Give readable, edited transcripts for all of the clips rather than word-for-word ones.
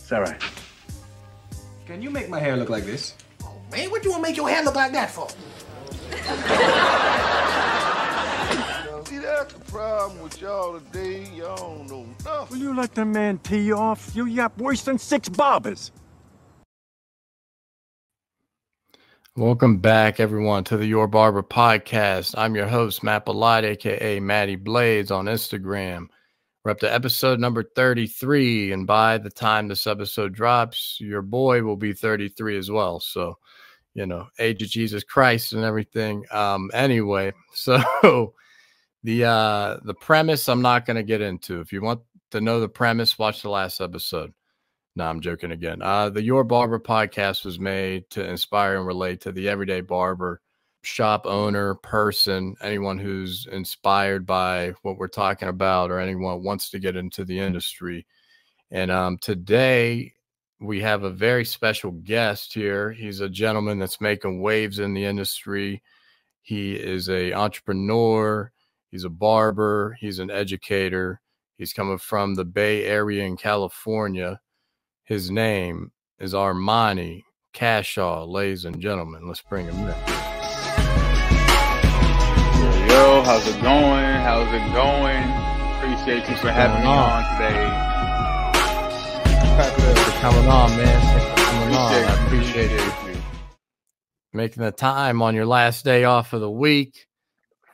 It's all right. Can you make my hair look like this? Oh, man, what you want to make your hair look like that for? See, that's the problem with y'all today. Y'all don't know nothing. Will you let the man tee you off? You yap worse than 6 barbers. Welcome back, everyone, to the Your Barber podcast. I'm your host, Matt Belide, a.k.a. Matty Blades on Instagram. We're up to episode number 33, and by the time this episode drops, your boy will be 33 as well. So, you know, age of Jesus Christ and everything. Anyway, so the premise I'm not going to get into. If you want to know the premise, watch the last episode. No, I'm joking again. The Your Barber podcast was made to inspire and relate to the everyday barber, shop owner, person, anyone who's inspired by what we're talking about or anyone wants to get into the industry. And today we have a very special guest here. He's a gentleman that's making waves in the industry. He is an entrepreneur. He's a barber. He's an educator. He's coming from the Bay Area in California. His name is Armani Cashaw, ladies and gentlemen. Let's bring him in. Yo, how's it going? How's it going? Appreciate you for having me on today. Thanks for coming on, man. Thanks for coming on. I appreciate you making the time on your last day off of the week.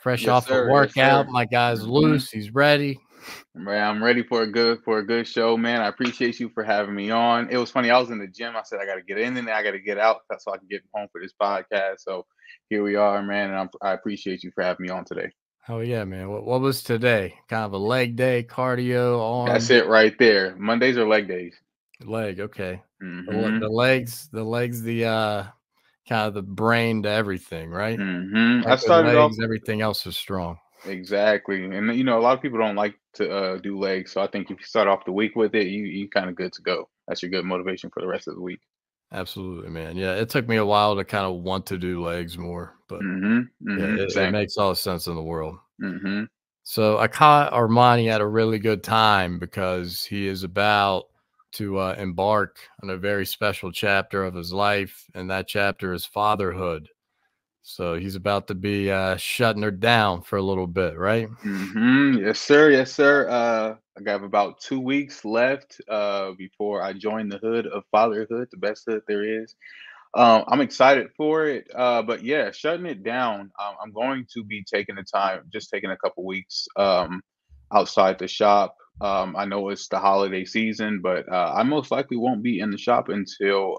Fresh off a workout. My guy's loose. He's ready. Man, I'm ready for a good show, man. I appreciate you for having me on. It was funny. I was in the gym. I said I got to get in and I got to get out so I can get home for this podcast. So here we are, man. And I appreciate you for having me on today. Oh yeah, man. What was today? Kind of a leg day, cardio on. That's it right there. Mondays are leg days. Leg, okay. The legs, the kind of the brain to everything, right? Mm-hmm. Like I started legs, off. Everything else is strong. Exactly. And, you know, a lot of people don't like to do legs. So I think if you start off the week with it, you kind of good to go. That's your good motivation for the rest of the week. Absolutely, man. Yeah, it took me a while to kind of want to do legs more, but it makes all the sense in the world. So I caught Armani at a really good time because he is about to embark on a very special chapter of his life, and that chapter is fatherhood. So he's about to be shutting her down for a little bit, right? Yes, sir. Yes, sir. I got about 2 weeks left before I join the hood of fatherhood, the best hood there is. I'm excited for it. But yeah, shutting it down. I'm going to be taking the time, just taking a couple weeks outside the shop. I know it's the holiday season, but I most likely won't be in the shop until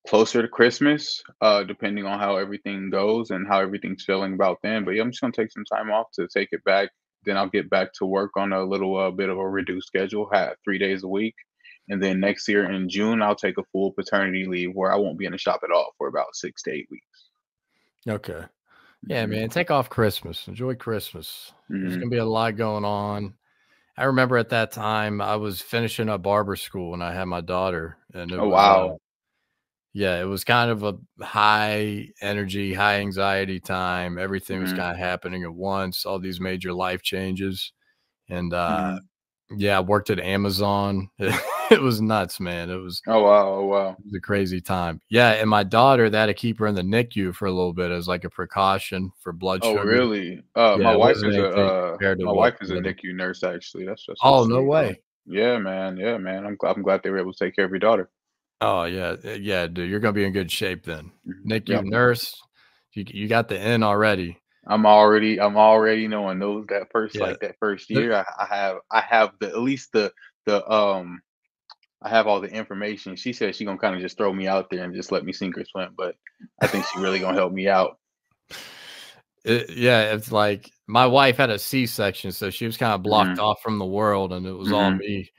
closer to Christmas, depending on how everything goes and how everything's feeling about then. But yeah, I'm just gonna take some time off to take it back. Then I'll get back to work on a little bit of a reduced schedule, have 3 days a week. And then next year in June, I'll take a full paternity leave where I won't be in the shop at all for about 6 to 8 weeks. Okay. Yeah, man. Take off Christmas. Enjoy Christmas. There's gonna be a lot going on. I remember at that time I was finishing up barber school when I had my daughter, and it was, yeah, it was kind of a high energy, high anxiety time. Everything was kind of happening at once, all these major life changes. And yeah, I worked at Amazon. It was nuts, man. It was oh wow. It was a crazy time. Yeah, and my daughter, they had to keep her in the NICU for a little bit as like a precaution for blood sugar. Oh, really? Yeah, my wife is a NICU nurse, actually. That's oh, no way. Yeah, man. Yeah, man. I'm glad they were able to take care of your daughter. Oh yeah, yeah, dude. You're gonna be in good shape then. NICU nurse, you got the in already. I'm already knowing that first year. I have I have all the information. She said she's gonna kind of just throw me out there and just let me sink or swim, but I think she's really gonna help me out. Yeah, it's like my wife had a C-section, so she was kind of blocked off from the world, and it was all me.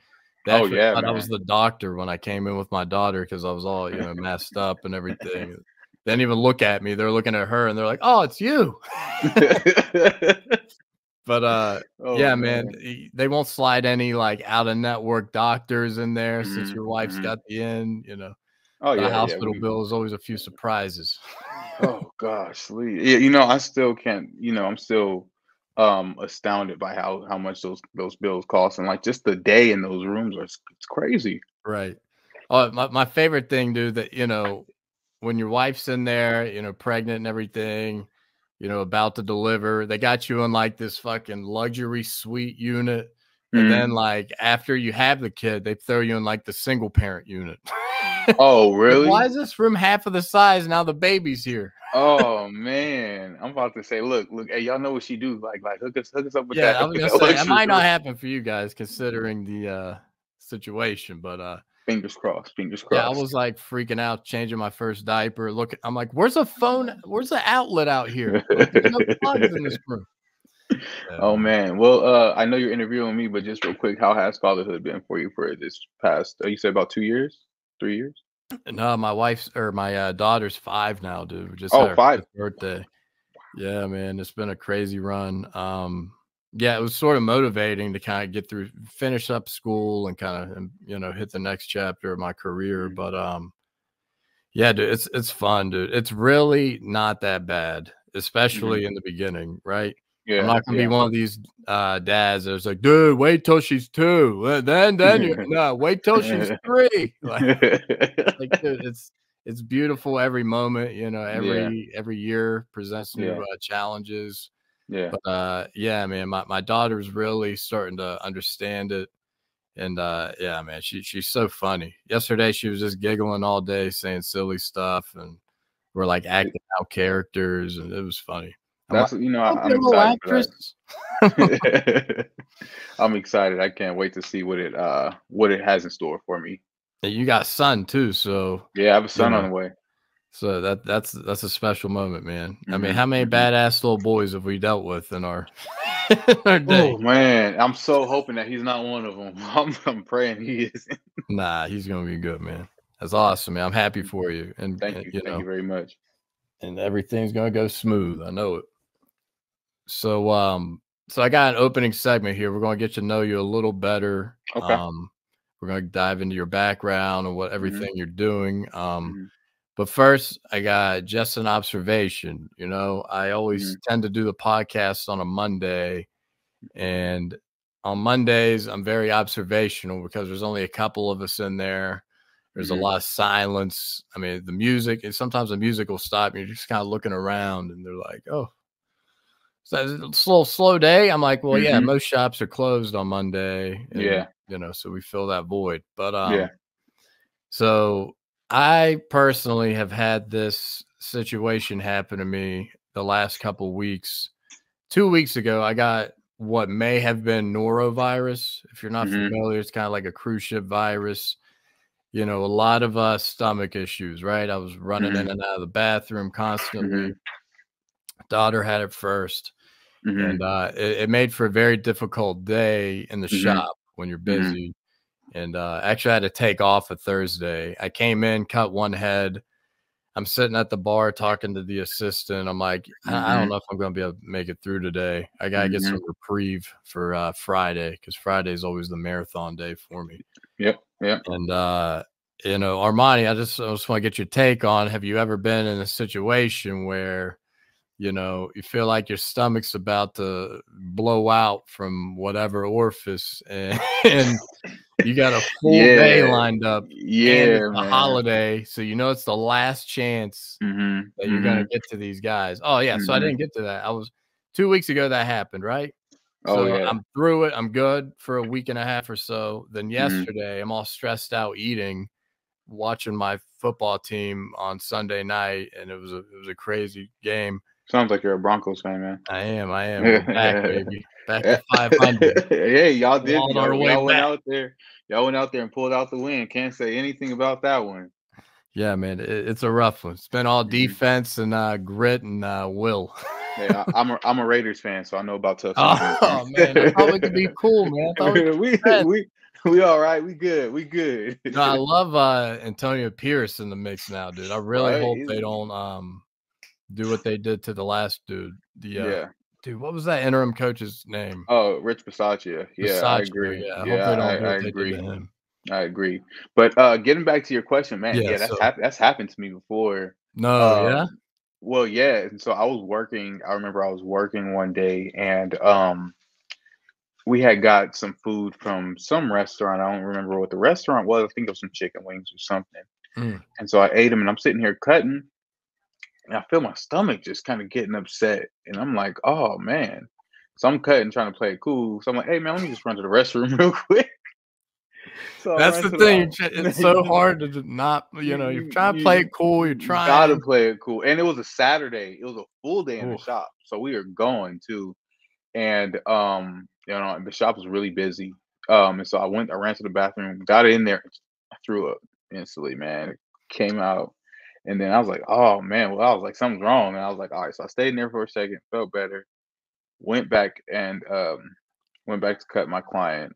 Oh yeah, I was the doctor when I came in with my daughter because I was all messed up and everything. They didn't even look at me; they're looking at her, and they're like, "Oh, it's you." But yeah, man, they won't slide any like out of network doctors in there since your wife's got the in. Oh the yeah, hospital bill is always a few surprises. Oh gosh, yeah, I still can't. I'm still astounded by how much those bills cost, and like just the day in those rooms it's crazy. Right. Oh, my favorite thing, dude, that, you know, when your wife's in there, you know, pregnant and everything, you know, about to deliver, they got you in like this fucking luxury suite unit. And then like after you have the kid, they throw you in like the single parent unit. Oh, Like, why really? is this room half of the size? Now the baby's here. Oh man, I'm about to say, look, hey, y'all know what she do? Like hook us up with Yeah, that I was with gonna that say it luxury might not room. happen for you guys considering the situation, but Fingers crossed. Fingers yeah, I crossed. was like freaking out, changing my first diaper. Look, I'm like, where's a phone? Where's the outlet out here? Like, there's no plugs in this room. Yeah, Oh man. man. Well, I know you're interviewing me, but just real quick, how has fatherhood been for you for this past? You said about 2 years, 3 years? No, my wife's or my daughter's 5 now, dude. We just had Oh, her 5. 5th birthday. Yeah, man, it's been a crazy run. Yeah, it was sort of motivating to kind of get through, finish up school, and kind of, you know, hit the next chapter of my career. Mhm. But yeah, dude, it's fun, dude. It's really not that bad, Mhm. especially in the beginning, right? I'm Yeah. not gonna be Yeah. one of these dads that's like, dude, wait till she's 2. Then you no, wait till she's 3. Like, dude, it's beautiful every moment, you know, Yeah. every year presents new Yeah. challenges. Yeah. But yeah, man, my daughter's really starting to understand it. And yeah, man, she's so funny. Yesterday she was just giggling all day, saying silly stuff, and we're like acting out characters, and it was funny. I'm like, That's you know, don't be I'm a little excited for actress. that. I'm excited. I can't wait to see what it has in store for me. And you got son too, so Yeah, I have a you son on know, the way. so that's a special moment, man. I mean, Hmm. how many Hmm. badass little boys have we dealt with in our in our day? Oh man, I'm so hoping that he's not one of them. I'm praying he isn't. Nah, he's gonna be good, man. That's awesome, man. I'm happy for you, and you Thank you know, very much. and everything's gonna go smooth. I know it. So, so I got an opening segment here. We're gonna get to know you a little better. Okay. We're gonna dive into your background and what Hmm. everything you're doing. Hmm. But first, I got just an observation. You know, I always Hmm. tend to do the podcast on a Monday, and on Mondays, I'm very observational because there's only a couple of us in there. There's a Hmm. lot of silence. I mean, the music, and sometimes the music will stop, and you're just kind of looking around, and they're like, "Oh, so it's a slow day." I'm like, "Well, yeah, Hmm. most shops are closed on Monday, and Yeah. you know, so we fill that void." But Yeah. so I personally have had this situation happen to me the last couple weeks. 2 weeks ago, I got what may have been norovirus. If you're not Hmm. familiar, it's kind of like a cruise ship virus. You know, a lot of stomach issues, right? I was running in Hmm. and out of the bathroom Hmm. constantly. Daughter had it first, Hmm. and it made for a very difficult day in the Hmm. shop when you're Hmm. busy. And actually, I had to take off a Thursday. I came in, cut one head. I'm sitting at the bar talking to the assistant. I'm like, I don't Hmm. know if I'm going to be able to make it through today. I got to get Hmm. some reprieve for Friday, because Friday is always the marathon day for me. Yep. Yep. And, you know, Armani, I just want to get your take on, have you ever been in a situation where, you know, you feel like your stomach's about to blow out from whatever orifice, and, and you got a full day Yeah. lined up, and it's Yeah, a man. holiday, so you know it's the last chance Hmm. that you're gonna Hmm. get to these guys. Oh, yeah, so I Hmm. didn't get to that. I was 2 weeks ago that happened, right? Oh So yeah. I'm through it, I'm good for a week and a half or so. Then Hmm. yesterday, I'm all stressed out eating, watching my football team on Sunday night, and it was a crazy game. Sounds like you're a Broncos fan, man. I am. We're back, baby. Back to Yeah. 500. Hey, y'all did. Clawed our way Y'all went back. out there. Y'all went out there and pulled out the win. Can't say anything about that one. Yeah, man, it's a rough one. It's been all Hmm. defense and grit and will. Yeah, I'm a Raiders fan, so I know about tough seasons, man. Oh man, I thought we could be cool, man. I thought we could we be friends. we we all right. We good. We good. No, I love Antonio Pierce in the mix now, dude. I really Right? hope they don't do what they did to the last dude. The Yeah. dude, what was that interim coach's name? Oh, Rich Bisaccia. Yeah, I Versatility. agree. Yeah, I hope Yeah, they don't do I what they did to agree. him. I agree. But getting back to your question, man, Yeah. yeah, So that's happened to me before. no, yeah. Um, well, yeah. And so I was working. I remember I was working one day, and we had got some food from some restaurant. I don't remember what the restaurant was. I think it was some chicken wings or something. Mm. And so I ate them, and I'm sitting here cutting, and I feel my stomach just kind of getting upset. And I'm like, oh man. So I'm cutting, trying to play it cool. So I'm like, hey man, let me just run to the restroom real quick. So I That's ran the to thing. the It's so hard to not, you're trying to play it cool. You're you gotta trying. play it cool. And it was a Saturday. It was a full day in the Oof. shop. So we were going too. And the shop was really busy. And so I ran to the bathroom, got in there, I threw up instantly, man. It came out. And then I was like, oh man, well, I was like, something's wrong. And I was like, all right. So I stayed in there for a second, felt better, went back and went back to cut my client,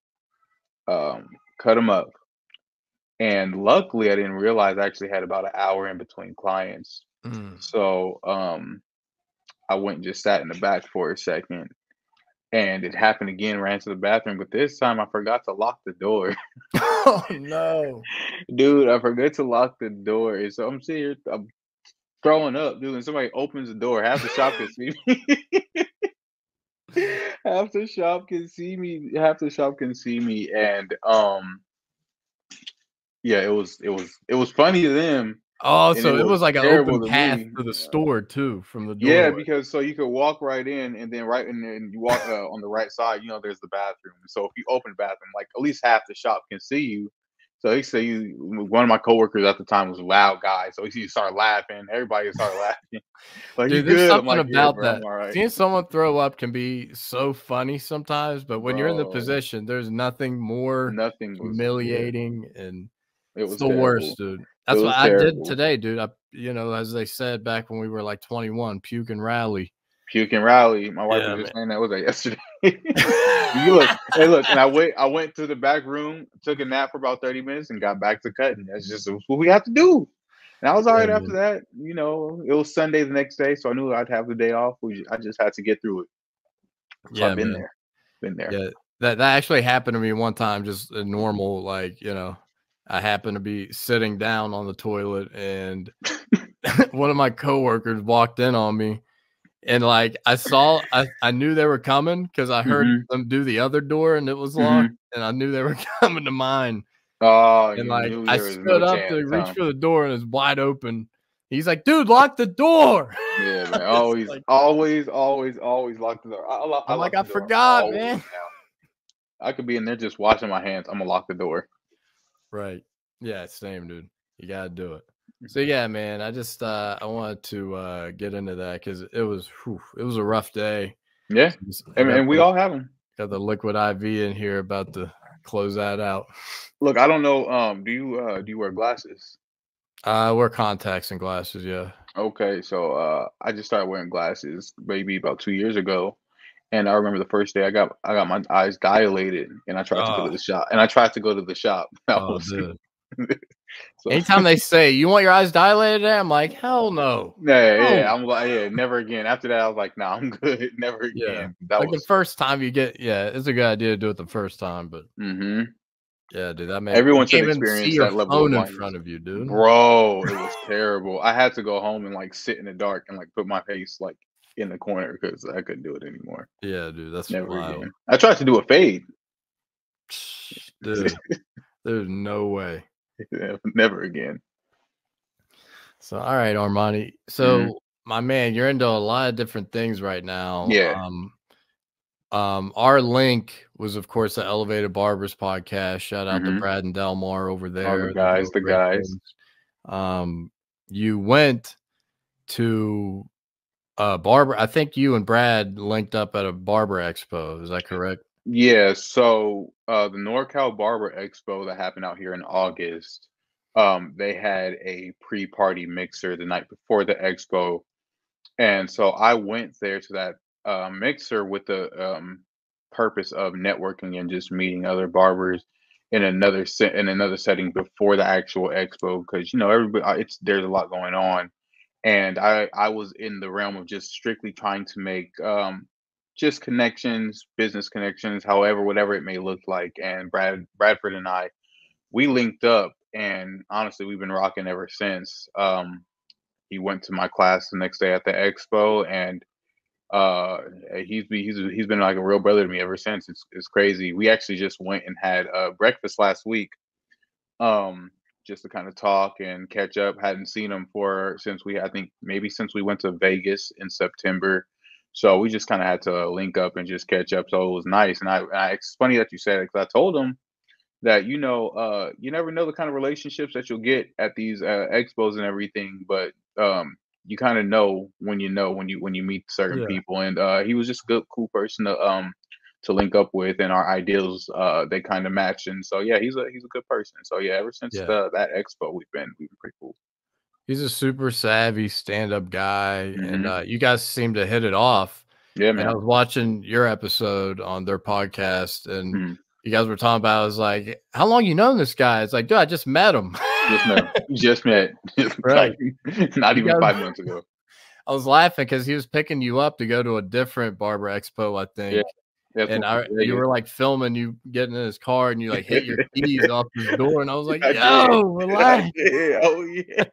um, cut him up. And luckily I didn't realize I actually had about an hour in between clients. Mm. So I went and just sat in the back for a second. And it happened again, ran to the bathroom, but this time I forgot to lock the door. Oh no. Dude, I forgot to lock the door. And so I'm sitting here, I'm throwing up, dude, and somebody opens the door. Half the shop can see me. Half the shop can see me. Half the shop can see me. And yeah, it was funny to them, Oh, and it so it was was like an terrible open to path me. to the store too from the Yeah, doorway. because so you could walk right in, and then right in there, and you walk on the right side, there's the bathroom. So if you open the bathroom, like at least half the shop can see you. So they say one of my coworkers at the time was a loud guy, so he started laughing. Everybody started laughing. Like, you Dude, there's good? I'm something like, yeah, about bro, I'm that. all right, Seeing someone throw up can be so funny sometimes, but when you're in the bro. position, there's nothing more Nothing was, yeah, humiliating, and it it's was the worst, terrible. dude. It That's what was I did terrible. today, dude. As they said back when we were like 21, puke and rally. Puke and rally. My wife was Yeah, just man. saying that was that yesterday. You look, hey, look, and I went to the back room, took a nap for about 30 minutes, and got back to cutting. That's just what we have to do. And I was all Yeah, right after man. that. It was Sunday the next day, so I knew I'd have the day off. I just had to get through it. So Yeah, I've been man. there, been there. Yeah, that actually happened to me one time, just a normal, like, I happened to be sitting down on the toilet, and one of my coworkers walked in on me, and like I knew they were coming because I heard Hmm. them do the other door and it was locked, Hmm. and I knew they were coming to mine. Oh, And you like knew I there was no stood up to chance, reach huh? for the door and it's wide open. He's like, dude, lock the door. Yeah, man. It's Always, like, always, always, always lock the door. I I'm like, lock I the door forgot, always man. now. I could be in there just washing my hands. I'm gonna lock the door. Right. Yeah, same, dude. You gotta do it. So yeah, man, I wanted to get into that because it was a rough day. Yeah, I got and we all have them. the liquid IV in here, about to close that out. Look, I don't know. Do you wear glasses? I wear contacts and glasses, yeah. Okay, so I just started wearing glasses maybe about 2 years ago, and I remember the first day I got my eyes dilated, and I tried to go Oh, to the shop, and I tried to go to the shop. I oh, was dude. so Anytime they say, you want your eyes dilated, I'm like, hell no. yeah, yeah. Oh, I'm like, yeah, never again. After that, I was like, nah, I'm good. Never yeah. again. That Like the was. first time it's a good idea to do it the first time, but Hmm. yeah, dude, you Everyone should can't even see experience your that level of phone in blindness. front of you, dude. Bro, it was terrible. I had to go home and like sit in the dark and like put my face like in the corner because I couldn't do it anymore. Yeah, dude, that's Never wild. again. I tried to do a fade. Dude, there's no way. Never again. So, all right, Armani. Hmm. So, my man, you're into a lot of different things right now. Yeah. Our link was, of course, the Elevated Barbers podcast. Shout out to Hmm. Brad and Delmar over Oh, the there. They're guys, doing the great guys. things. You went to Barber. I think you and Brad linked up at a Barber Expo. Is that correct? Yeah. So the NorCal Barber Expo that happened out here in August, they had a pre-party mixer the night before the expo. And so I went there to that mixer with the purpose of networking and just meeting other barbers in another setting before the actual expo, because everybody, there's a lot going on, and I was in the realm of just strictly trying to make just connections, business connections, however, whatever it may look like. And Bradford and we linked up, and honestly, we've been rocking ever since. he went to my class the next day at the expo, and he's been like a real brother to me ever since. It's crazy. We actually just went and had breakfast last week, um, just to kind of talk and catch up. Hadn't seen him for since I think maybe since we went to Vegas in September. So we just kind of had to link up and just catch up. So it was nice. And it's funny that you said it because I told him that you never know the kind of relationships that you'll get at these expos and everything, but you kind of know when you meet certain Yeah. people, and he was just a good, cool person to link up with, and our ideals they kind of match, and so yeah, he's a good person. So yeah, ever since Yeah. that expo, we've been pretty cool. He's a super savvy stand-up guy, and Hmm. you guys seem to hit it off. Yeah, And I man. was watching your episode on their podcast, and Mhm. you guys were talking about, I was like, how long you known this guy? It's like, dude, I just met him. Just met. Just met. Right. Like not You even guys 5 months ago. I was laughing because he was picking you up to go to a different Barber Expo, I Yeah, think. that's And what you Vegas. were like filming you getting in his car and you like hit your keys off his door. And I was like, I did. yo, I relax. did. Oh yeah.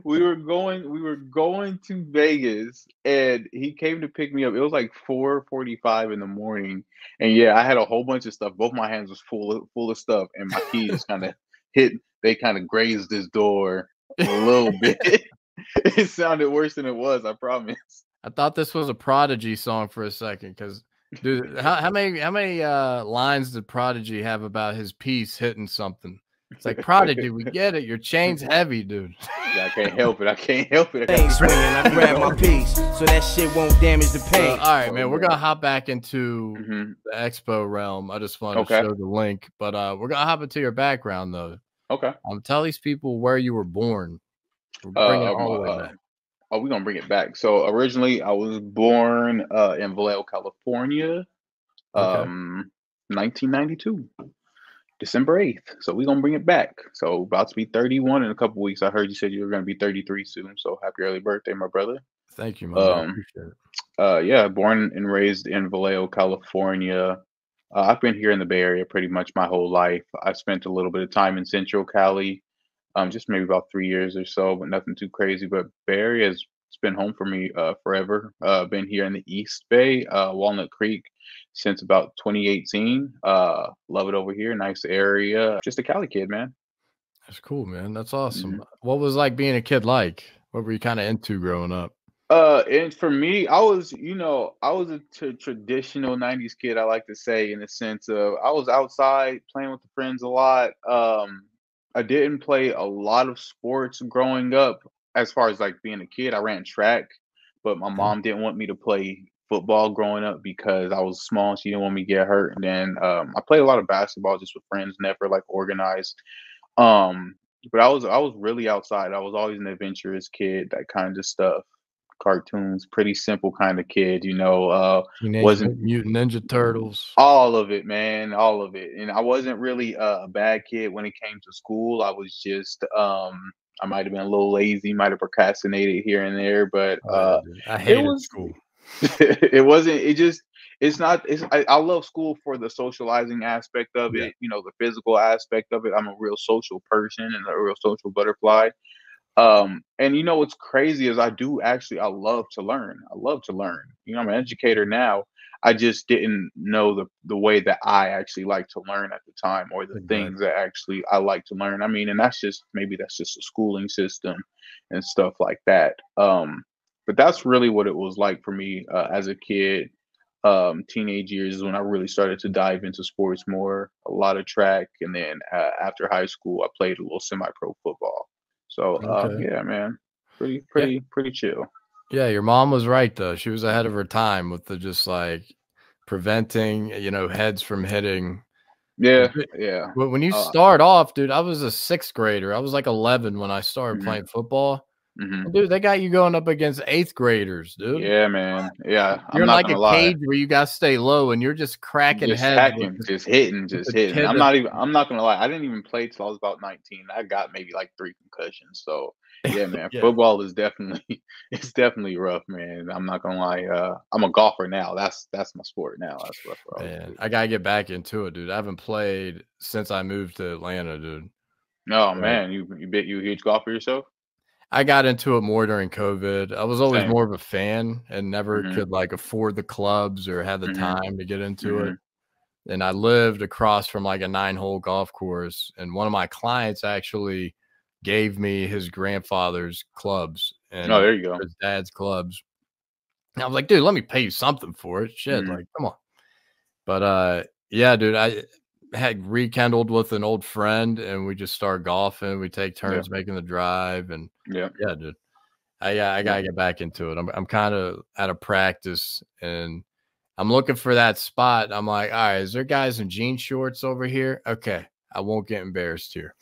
We were going to Vegas, and he came to pick me up. It was like 4:45 in the morning. And yeah, I had a whole bunch of stuff. Both my hands was full of stuff, and my keys they kind of grazed his door a little bit. It sounded worse than it was, I promise. I thought this was a Prodigy song for a second because, dude, how many lines did Prodigy have about his piece hitting something? It's like, Prodigy, we get it. Your chain's heavy, dude. Yeah, I can't help it. I can't help it. Thing swinging, I grab my piece so that shit won't damage the paint. All right, man, we're gonna hop back into Hmm. the expo realm. I just wanted Okay. to show the link, but we're gonna hop into your background though. Okay. Tell these people where you were born. We're bringing it all the way back. Oh, we're gonna bring it back. So originally, I was born in Vallejo, California, Okay. 1992, December 8th. So we're gonna bring it back. So about to be 31 in a couple weeks. I heard you said you were gonna be 33 soon. So happy early birthday, my brother. Thank you, man. I Um, appreciate it. yeah, born and raised in Vallejo, California. I've been here in the Bay Area pretty much my whole life. I spent a little bit of time in Central Cali, just maybe about 3 years or so, but nothing too crazy. But Bay Area has it's been home for me forever. Been here in the East Bay, Walnut Creek, since about 2018. Love it over here. Nice area. Just a Cali kid, man. That's cool, man. That's Mhm. awesome. What was like being a kid like? What were you kind of into growing up? And for me, I was a traditional '90s kid. I like to say, in the sense of I was outside playing with the friends a lot. I didn't play a lot of sports growing up. As far as like being a kid, I ran track, but my Yeah. mom didn't want me to play football growing up because I was small. She didn't want me to get hurt. And then I played a lot of basketball just with friends, never like organized. Um, but I was really outside. I was always an adventurous kid, that kind of stuff. Cartoons, pretty simple kind of kid, Teenage wasn't Mutant Ninja Turtles. all of it, man, all of it. And I wasn't really a bad kid when it came to school. I was just I might have been a little lazy, might have procrastinated here and there, but Oh yeah, dude. I it hated was school. it wasn't it just it's not it's I love school for the socializing aspect of Yeah. it, the physical aspect of it. I'm a real social person and a real social butterfly. And what's crazy is I love to learn. I love to learn. I'm an educator now. I just didn't know the way that I actually like to learn at the time, or the things Exactly. that actually I like to learn. I mean, and that's just a schooling system and stuff like that. But that's really what it was like for me as a kid. Teenage years is when I really started to dive into sports more, a lot of track, and then after high school, I played a little semi-pro football. So Okay. yeah, man, pretty Yeah. pretty pretty chill. Yeah, your mom was right though. She was ahead of her time with the just like preventing, heads from hitting. Yeah, But yeah. when you Uh, start off, dude, I was a sixth grader. I was like 11 when I started mhm, playing football. mhm. And dude, they got you going up against eighth graders, dude. Yeah, man. Yeah, You're I'm in not like gonna a lie. cage where you got to stay low, and you're just cracking Just heads with hacking, just hitting, with just the hitting. kid I'm that. not even. I'm not gonna lie. I didn't even play till I was about 19. I got maybe like 3 concussions. So yeah, man. Yeah, Football is definitely it's definitely rough, man. I'm not gonna lie. I'm a golfer now. That's my sport now. That's what I was man, do. I gotta get back into it, dude. I haven't played since I moved to Atlanta, dude. No, But man. You bet you a huge golfer yourself? I got into it more during COVID. I was always Same. more of a fan and never Mhm. could like afford the clubs or have the Mhm. time to get into it. Mhm. And I lived across from like a 9-hole golf course, and one of my clients actually gave me his grandfather's clubs Oh, and there you go. his dad's clubs. And I was like, dude, let me pay you something for it. Shit, Mhm. like, come on. But yeah, dude, I had rekindled with an old friend and we just started golfing. We take Yeah. turns making the drive, and Yeah. yeah, dude. I Yeah. gotta get back into it. I'm kind of out of practice and I'm looking for that spot. I'm like, all right, is there guys in jean shorts over here? Okay, I won't get embarrassed here.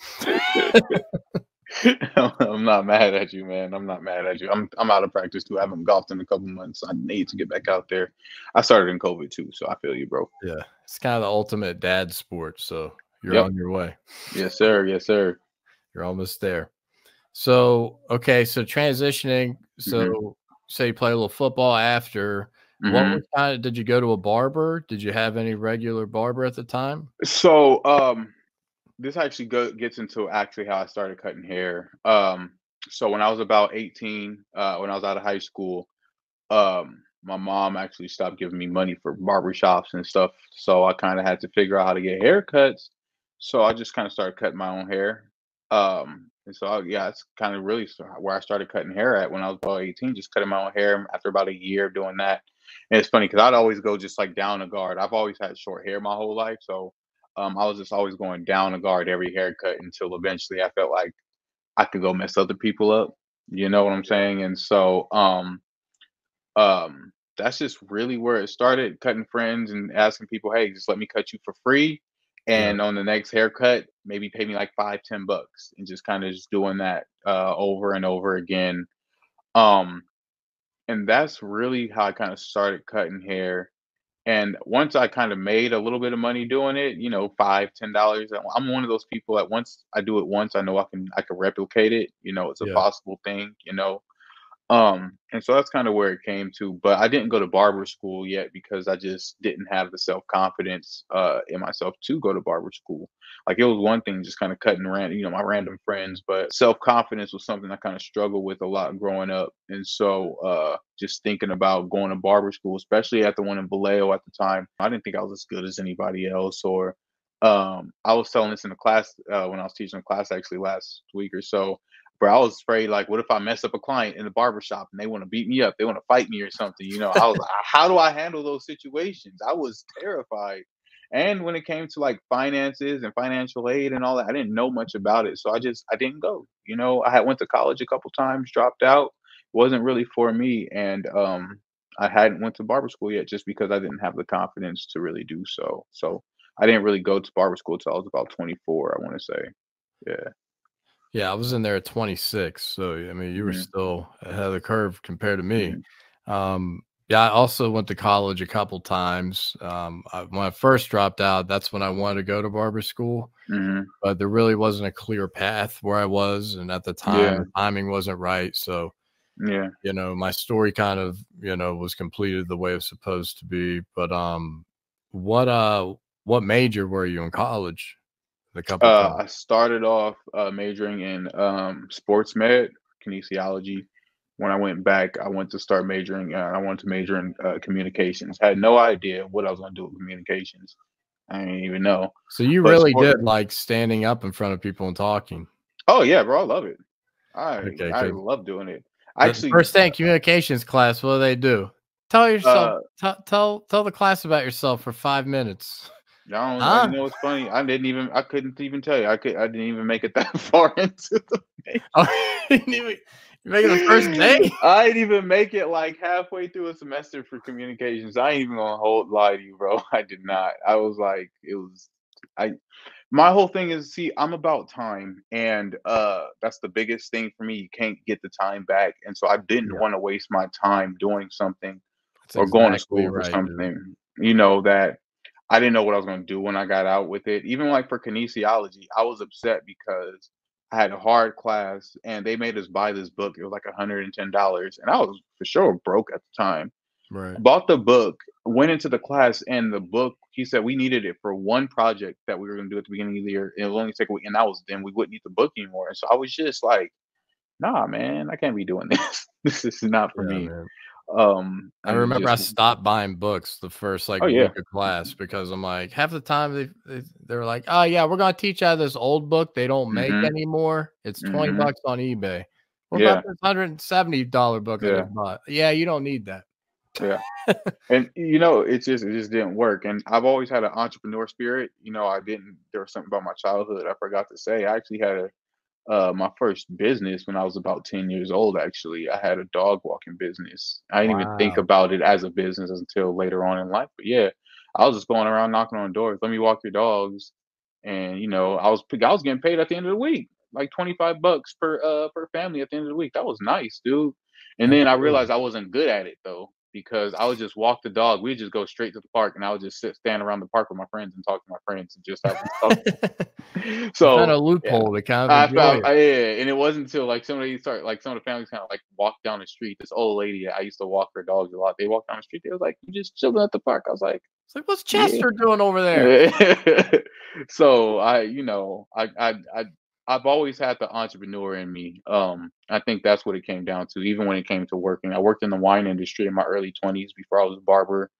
I'm not mad at you, man. I'm not mad at you. I'm out of practice too. I haven't golfed in a couple months. I need to get back out there. I started in COVID too, so I feel you, bro. Yeah, it's kind of the ultimate dad sport. So you're Yep. on your way. Yes, sir. Yes, sir. You're almost there. So okay, so transitioning. Mhm. So say you play a little football after. What Mhm. was kind of? Did you go to a barber? Did you have any regular barber at the time? So, this actually gets into actually how I started cutting hair. So when I was about 18, when I was out of high school, my mom actually stopped giving me money for barber shops and stuff. So I kind of had to figure out how to get haircuts. So I just kind of started cutting my own hair. And so yeah, it's kind of really where I started cutting hair at when I was about 18, just cutting my own hair after about a year of doing that. And it's funny because I'd always go just like down a guard. I've always had short hair my whole life. So I was just always going down a guard every haircut until eventually I felt like I could go mess other people up. You know what I'm saying? And so that's just really where it started, cutting friends and asking people, "Hey, just let me cut you for free." Yeah. And on the next haircut, maybe pay me like 5, $10 and just kind of just doing that over and over again. Um, and that's really how I kind of started cutting hair. And once I kind of made a little bit of money doing it, you know, $5, $10, I'm one of those people that once I do it once, I know I can replicate it. You know, it's a Yeah. possible thing, you know. And so that's kind of where it came to, but I didn't go to barber school yet because I just didn't have the self-confidence in myself to go to barber school. Like it was one thing just kind of cutting random, my random friends, but self-confidence was something I kind of struggled with a lot growing up. And so just thinking about going to barber school, especially at the one in Vallejo at the time, I didn't think I was as good as anybody else. Or I was telling this in the class when I was teaching a class actually last week or so. Bro, I was afraid, like, what if I mess up a client in the barber shop and they want to beat me up? They want to fight me or something. I was like, how do I handle those situations? I was terrified. And when it came to like finances and financial aid and all that, I didn't know much about it. So I didn't go. I had went to college a couple times, dropped out. Wasn't really for me. And I hadn't went to barber school yet just because I didn't have the confidence to really do so. So I didn't really go to barber school till I was about 24, I want to say. Yeah. Yeah, I was in there at 26, so I mean, you were Hmm. still ahead of the curve compared to me. Hmm. Yeah, I also went to college a couple times. When I first dropped out, that's when I wanted to go to barber school, Hmm. but there really wasn't a clear path where I was, and at the time, Yeah. the timing wasn't right. So, Yeah. my story kind of, was completed the way it was supposed to be. But what what major were you in college? The couple times. I started off majoring in sports med, kinesiology. When I went back, I went to start majoring. I wanted to major in communications. Had no idea what I was going to do with communications. I didn't even know. So you But really sport. did like standing up in front of people and talking. Oh yeah, bro, I love it. I Okay, I because love doing it. I the actually. first day in communications class, what do they do? Tell yourself, Uh, tell the class about yourself for 5 minutes. I don't. You Huh? know what's funny? I didn't even. I couldn't even tell you. I didn't even make it that far into the Oh, you didn't even you make it the first day? I didn't even make it like halfway through a semester for communications. I ain't even gonna lie to you, bro. I did not. I was like, it was I my whole thing is, see, I'm about time, and that's the biggest thing for me. You can't get the time back. And so I didn't Yeah, want to waste my time doing something that's or going to exactly school for right, dude. something, that I didn't know what I was going to do when I got out with it. Even like for kinesiology, I was upset because I had a hard class and they made us buy this book. It was like $110. And I was for sure broke at the time. Right. Bought the book, went into the class, and the book, he said we needed it for one project that we were going to do at the beginning of the year. It will only take a week. And that was then we wouldn't need the book anymore. And so I was just like, nah, man, I can't be doing this. This is not for Yeah, me. man. I And it's remember I just, stopped buying books the first like oh yeah, week of class because I'm like, half the time they're like, oh yeah, we're gonna teach out of this old book they don't make mm-hmm, anymore. It's 20 mm-hmm, bucks on eBay. What about yeah, this $170 book I yeah, just bought? Yeah, you don't need that. yeah. And it just didn't work. And I've always had an entrepreneur spirit. I didn't. There was something about my childhood I forgot to say. I actually had my first business when I was about 10 years old. Actually, I had a dog walking business. I didn't even think Wow. about it as a business until later on in life. But yeah, I was just going around knocking on doors. Let me walk your dogs, and I was getting paid at the end of the week, like $25 per family at the end of the week. That was nice, dude. And then I Absolutely. realized I wasn't good at it though, because I would just walk the dog. We'd just go straight to the park, and I would just stand around the park with my friends and talk to my friends and just have fun. You found a So yeah, loophole to kind of I enjoy found it. yeah, and it wasn't until like some of the families kind of like walked down the street. This old lady, I used to walk her dogs a lot. They walked down the street. They was like, "You just chilling at the park?" I was like, It's like, what's "Yeah." Chester doing over there? So I've always had the entrepreneur in me. I think that's what it came down to. Even when it came to working, I worked in the wine industry in my early 20s before I was a barber.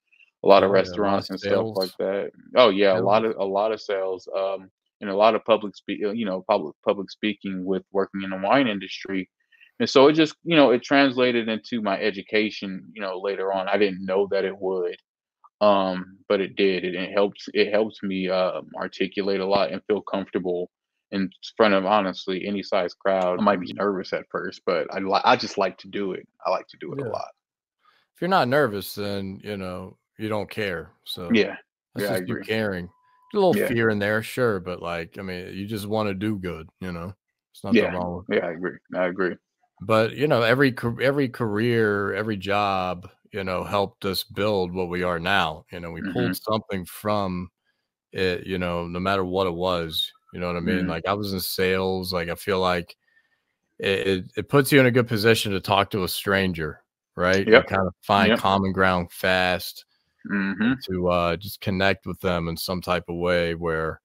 A lot of Oh yeah, a lot of restaurants and stuff like sales. that. Oh yeah, Sales. a lot of sales. And a lot of public speaking with working in the wine industry. And so it just, it translated into my education, later on. I didn't know that it would. But it did. It helps me articulate a lot and feel comfortable in front of honestly any size crowd. I might be nervous at first, but I just like to do it. I like to do it a Yeah. lot. If you're not nervous, then you don't care. So Yeah. that's Yeah, I just you agree. caring. A little Yeah. fear in there, sure, but like, I mean, you just want to do good. It's nothing Yeah. wrong with. Yeah, I agree. I agree. But every career, every job, helped us build what we are now. We pulled Mhm. something from it. No matter what it was. You know what I mean? Mhm. Like I was in sales. Like I feel like it puts you in a good position to talk to a stranger, right? You Yep. kind of find Yep. common ground fast Mhm. to just connect with them in some type of way where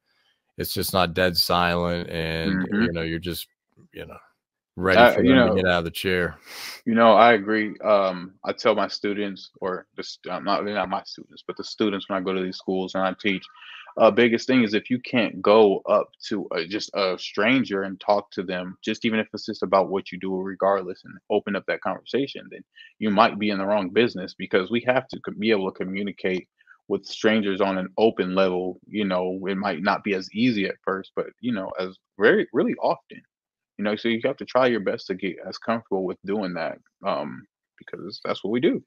it's just not dead silent and Mhm. you're just you know ready I for you them to know get out of the chair. I agree. I tell my students, or not they're not my students, but the students when I go to these schools and I teach. Biggest thing is if you can't go up to just a stranger and talk to them, just even if it's just about what you do, regardless, and open up that conversation, then you might be in the wrong business because we have to be able to communicate with strangers on an open level. It might not be as easy at first, but as very really often. So you have to try your best to get as comfortable with doing that, because that's what we do.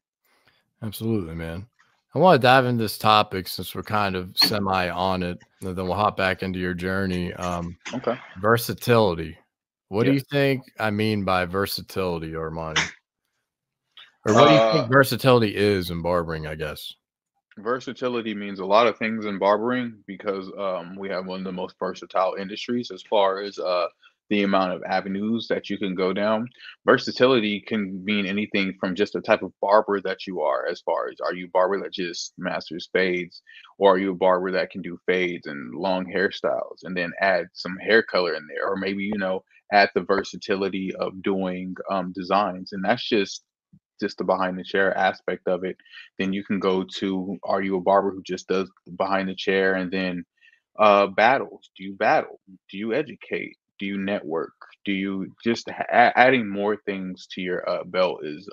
Absolutely, man. I want to dive into this topic since we're kind of semi on it, and then we'll hop back into your journey. Okay. Versatility. What do Yeah. you think I mean by versatility, Armani? Or what do you Uh, think versatility is in barbering, I guess? Versatility means a lot of things in barbering because we have one of the most versatile industries as far as the amount of avenues that you can go down. Versatility can mean anything from just the type of barber that you are, as far as are you a barber that just masters fades, or are you a barber that can do fades and long hairstyles and then add some hair color in there, or maybe, add the versatility of doing designs. And that's just the behind the chair aspect of it. Then you can go to, are you a barber who just does behind the chair? And then battles. Do you battle? Do you educate? Do you network? Do you just adding more things to your belt is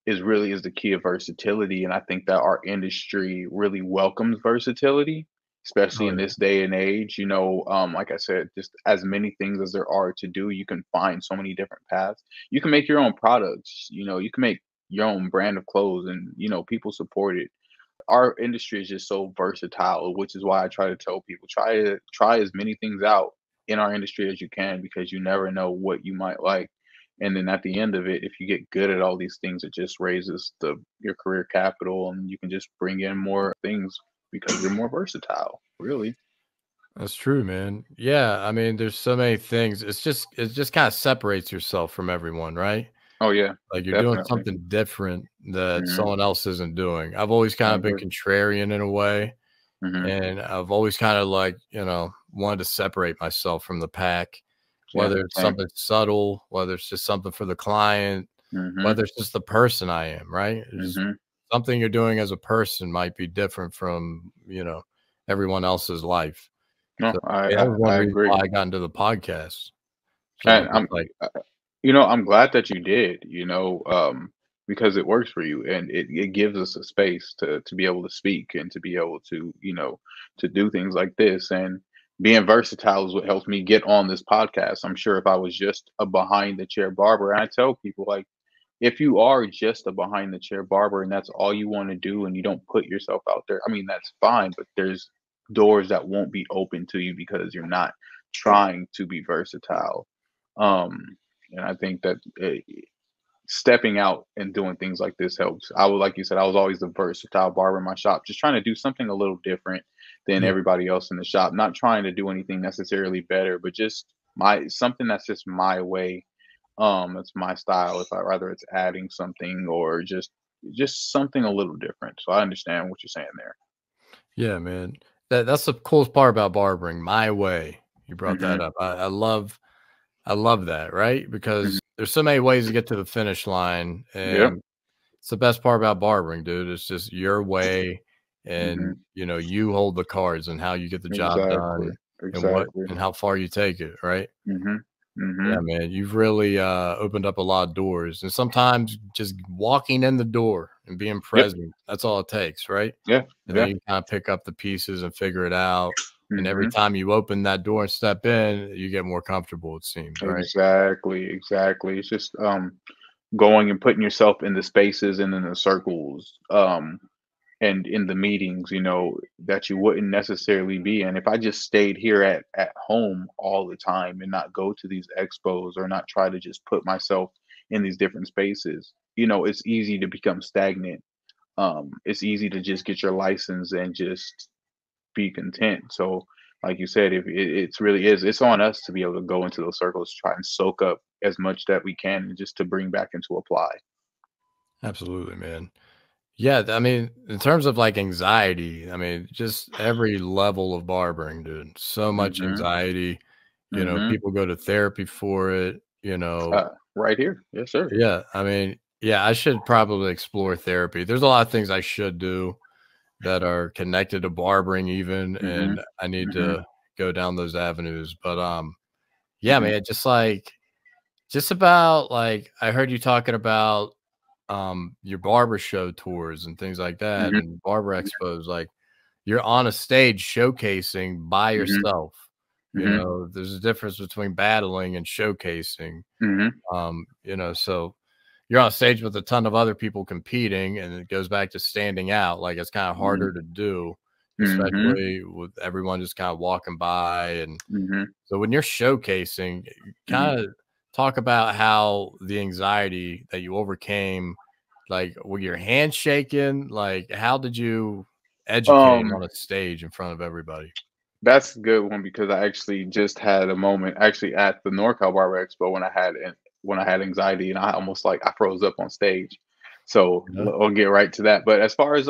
the key of versatility. And I think that our industry really welcomes versatility, especially Oh in yeah. this day and age. Like I said, just as many things as there are to do, you can find so many different paths. You can make your own products. You can make your own brand of clothes, and people support it. Our industry is just so versatile, which is why I try to tell people, try as many things out in our industry as you can, because you never know what you might like. And then at the end of it, if you get good at all these things, it just raises the your career capital, and you can just bring in more things because you're more versatile, really. That's true, man. Yeah, I mean, there's so many things. It just kind of separates yourself from everyone, right? Oh yeah, Like you're doing definitely. something different that Hmm. someone else isn't doing. I've always I kind of been agree. contrarian in a way, Hmm. and I've always kind of like, wanted to separate myself from the pack. Yeah, whether it's same. something subtle, whether it's just something for the client, Mhm. whether it's just the person I am, right? It's just Mhm. something you're doing as a person might be different from, everyone else's life. No, So yeah, that was one I reason agree. why I got into the podcast. So And it's like, I'm glad that you did, because it works for you and it gives us a space to be able to speak and to be able to, to do things like this. And being versatile is what helps me get on this podcast. I'm sure if I was just a behind the chair barber, and I tell people like, if you are just a behind the chair barber and that's all you want to do and you don't put yourself out there, I mean, that's fine, but there's doors that won't be open to you because you're not trying to be versatile. Um, and I think that stepping out and doing things like this helps. Like you said, I was always the versatile barber in my shop, just trying to do something a little different than yeah, everybody else in the shop, not trying to do anything necessarily better, but just something that's just my way. It's my style. If I rather it's adding something or just something a little different. So I understand what you're saying there. yeah, man. That's the coolest part about barbering, my way. You brought that Mhm. up. I love that, right? Mhm. Because there's so many ways to get to the finish line, Yep. and it's the best part about barbering, dude. It's just your way, Mhm. and you hold the cards and how you get the job Exactly. done, Exactly. and how far you take it, right? Mhm. Yeah, Mhm. man, you've really opened up a lot of doors, and sometimes just walking in the door and being Yep. present, that's all it takes, right? Yeah. And then Yeah. you kind of pick up the pieces and figure it out. And every Mhm. time you open that door and step in, you get more comfortable, it seems, right? Exactly. Exactly. It's just going and putting yourself in the spaces and in the circles and in the meetings, that you wouldn't necessarily be in if I just stayed here at home all the time and not go to these expos or not try to just put myself in these different spaces. It's easy to become stagnant. It's easy to just get your license and just be content. So like you said, if it's really is, it's on us to be able to go into those circles, try and soak up as much that we can and just to bring back and to apply. Absolutely, man. Yeah, I mean, in terms of like anxiety, I mean, just every level of barbering, dude. So much Hmm. anxiety. Hmm. People go to therapy for it. Right here. Yes, sir. Yeah, I mean, yeah, I should probably explore therapy. There's a lot of things I should do that are connected to barbering even, Hmm. and I need Hmm. to go down those avenues. But yeah, Hmm. man, just about like I heard you talking about your barber show tours and things like that Hmm. and barber expos, like you're on a stage showcasing by Hmm. yourself. Hmm. There's a difference between battling and showcasing. Hmm. So you're on stage with a ton of other people competing, and it goes back to standing out. Like it's kind of harder to do, Hmm. especially with everyone just kind of walking by. And Hmm. so when you're showcasing, Hmm. kind of talk about how the anxiety that you overcame, like were your hands shaking? Like how did you educate Um, on a stage in front of everybody? that's a good one because I actually just had a moment actually at the NorCal Barber Expo when I had anxiety and I almost like I froze up on stage. So Yeah. I'll get right to that. But as far as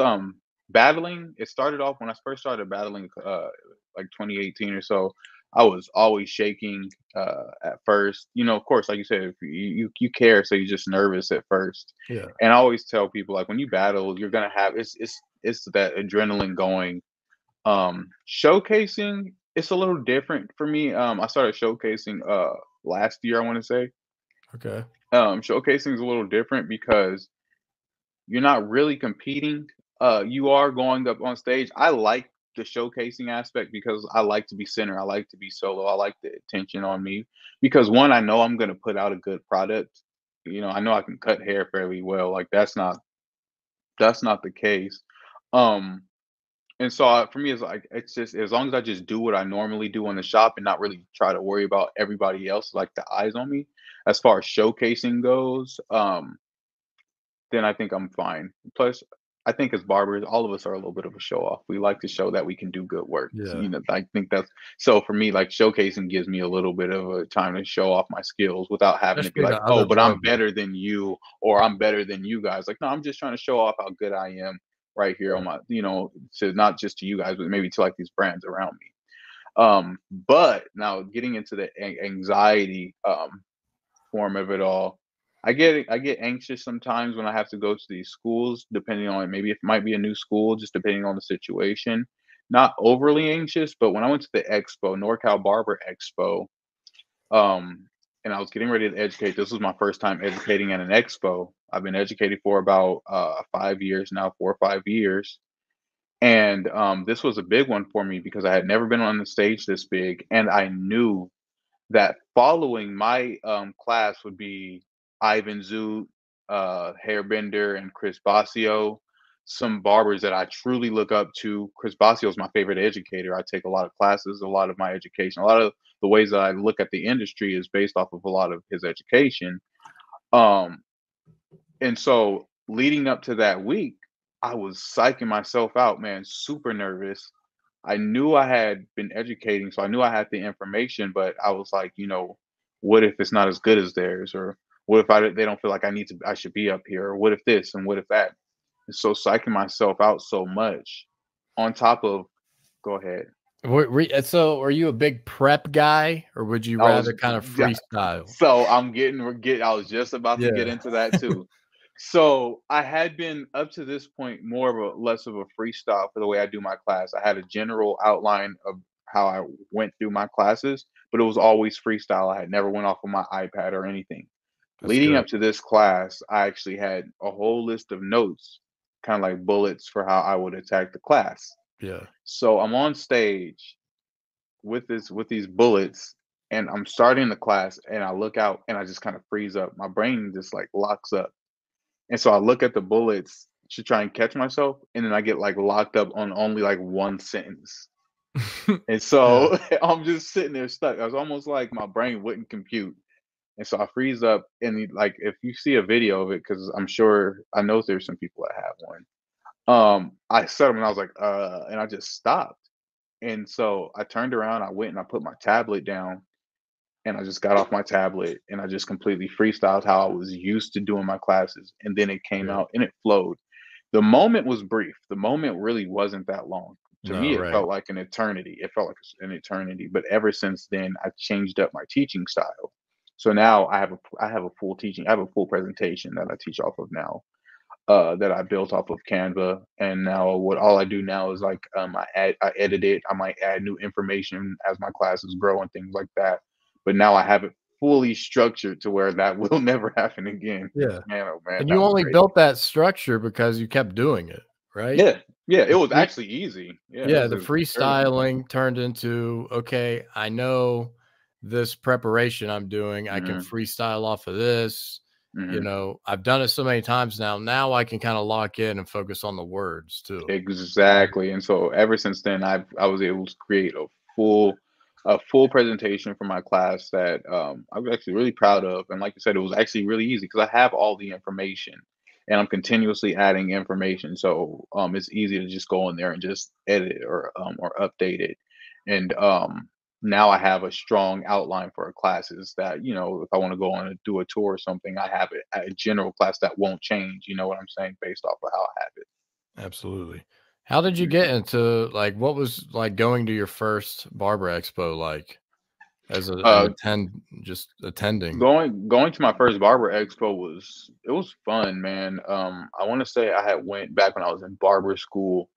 battling, it started off when I first started battling like 2018 or so. I was always shaking at first. Of course, like you said, if you care, so you're just nervous at first. Yeah. And I always tell people like when you battle, you're gonna have it's that adrenaline going. Showcasing, it's a little different for me. I started showcasing last year, I want to say. Okay. Showcasing is a little different because you're not really competing. You are going up on stage. I like the showcasing aspect because I like to be center. I like to be solo. I like the attention on me because one, I know I'm gonna put out a good product. I know I can cut hair fairly well. Like that's not the case. Um, And so, for me, it's like it's just as long as I just do what I normally do in the shop and not really try to worry about everybody else, like the eyes on me, as far as showcasing goes, then I think I'm fine. Plus, I think as barbers, all of us are a little bit of a show off. We like to show that we can do good work. Yeah. I think that's so for me, like showcasing gives me a little bit of a time to show off my skills without having to be Especially like, to oh, other but I'm barbers. better than you or I'm better than you guys. Like, no, I'm just trying to show off how good I am right here on Yeah. my, to not just to you guys, but maybe to like these brands around me. But now getting into the anxiety form of it all, I get anxious sometimes when I have to go to these schools, depending on maybe it might be a new school, just depending on the situation. Not overly anxious, but when I went to the expo, NorCal Barber Expo, um, and I was getting ready to educate. This was my first time educating at an expo. I've been educating for about 5 years now, 4 or 5 years. And this was a big one for me because I had never been on the stage this big, and I knew that following my class would be Ivan Zoot, Hairbender, and Chris Basio, some barbers that I truly look up to. Chris Basio is my favorite educator. I take a lot of classes, a lot of my education, a lot of the ways that I look at the industry is based off of a lot of his education. Um, and so leading up to that week, I was psyching myself out, man, super nervous. I knew I had been educating, so I knew I had the information, but I was like, what if it's not as good as theirs? Or what if they don't feel like I should be up here? Or what if this and what if that? And so psyching myself out so much on top of, go ahead. So are you a big prep guy, or would you rather kind of freestyle? So I was just about to get into that too. So I had been up to this point less of a freestyle for the way I do my class. I had a general outline of how I went through my classes, but it was always freestyle. I had never went off of my iPad or anything. Leading up to this class, I actually had a whole list of notes, kind of like bullets for how I would attack the class. Yeah. So I'm on stage with these bullets, and I'm starting the class, and I look out and I just kind of freeze up. My brain just like locks up. And so I look at the bullets to try and catch myself, and then I get like locked up on only like one sentence. And so I'm just sitting there stuck. I was almost like my brain wouldn't compute. And so I freeze up, and like if you see a video of it, because I know there's some people that have one. I set them and I was like, and I just stopped. And so I turned around, I went and I put my tablet down, and I just got off my tablet and I just completely freestyled how I was used to doing my classes. And then it came out and it flowed. The moment was brief. The moment really wasn't that long. To me, it felt like an eternity. It felt like an eternity. But ever since then, I've changed up my teaching style. So now I have a full presentation that I teach off of now. That I built off of Canva, and now all I do now is like I edit it. I might add new information as my classes grow and things like that. But now I have it fully structured to where that will never happen again. Yeah, man, oh man. And you only built that structure because you kept doing it, right? Yeah, it was actually easy. Yeah, the freestyling turned into, okay, I know this preparation I'm doing. I can freestyle off of this. I've done it so many times now. Now I can kind of lock in and focus on the words too. Exactly. And so ever since then, I was able to create a full presentation for my class that I was actually really proud of. And like I said, it was actually really easy because I have all the information and I'm continuously adding information. So it's easy to just go in there and just edit it or update it. And now I have a strong outline for classes that, if I want to go on and do a tour or something, I have a general class that won't change. You know what I'm saying? Based off of how I have it. Absolutely. How did you get into what was like going to your first Barber Expo like as just attending? Going to my first Barber Expo was fun, man. I want to say I had went back when I was in barber school.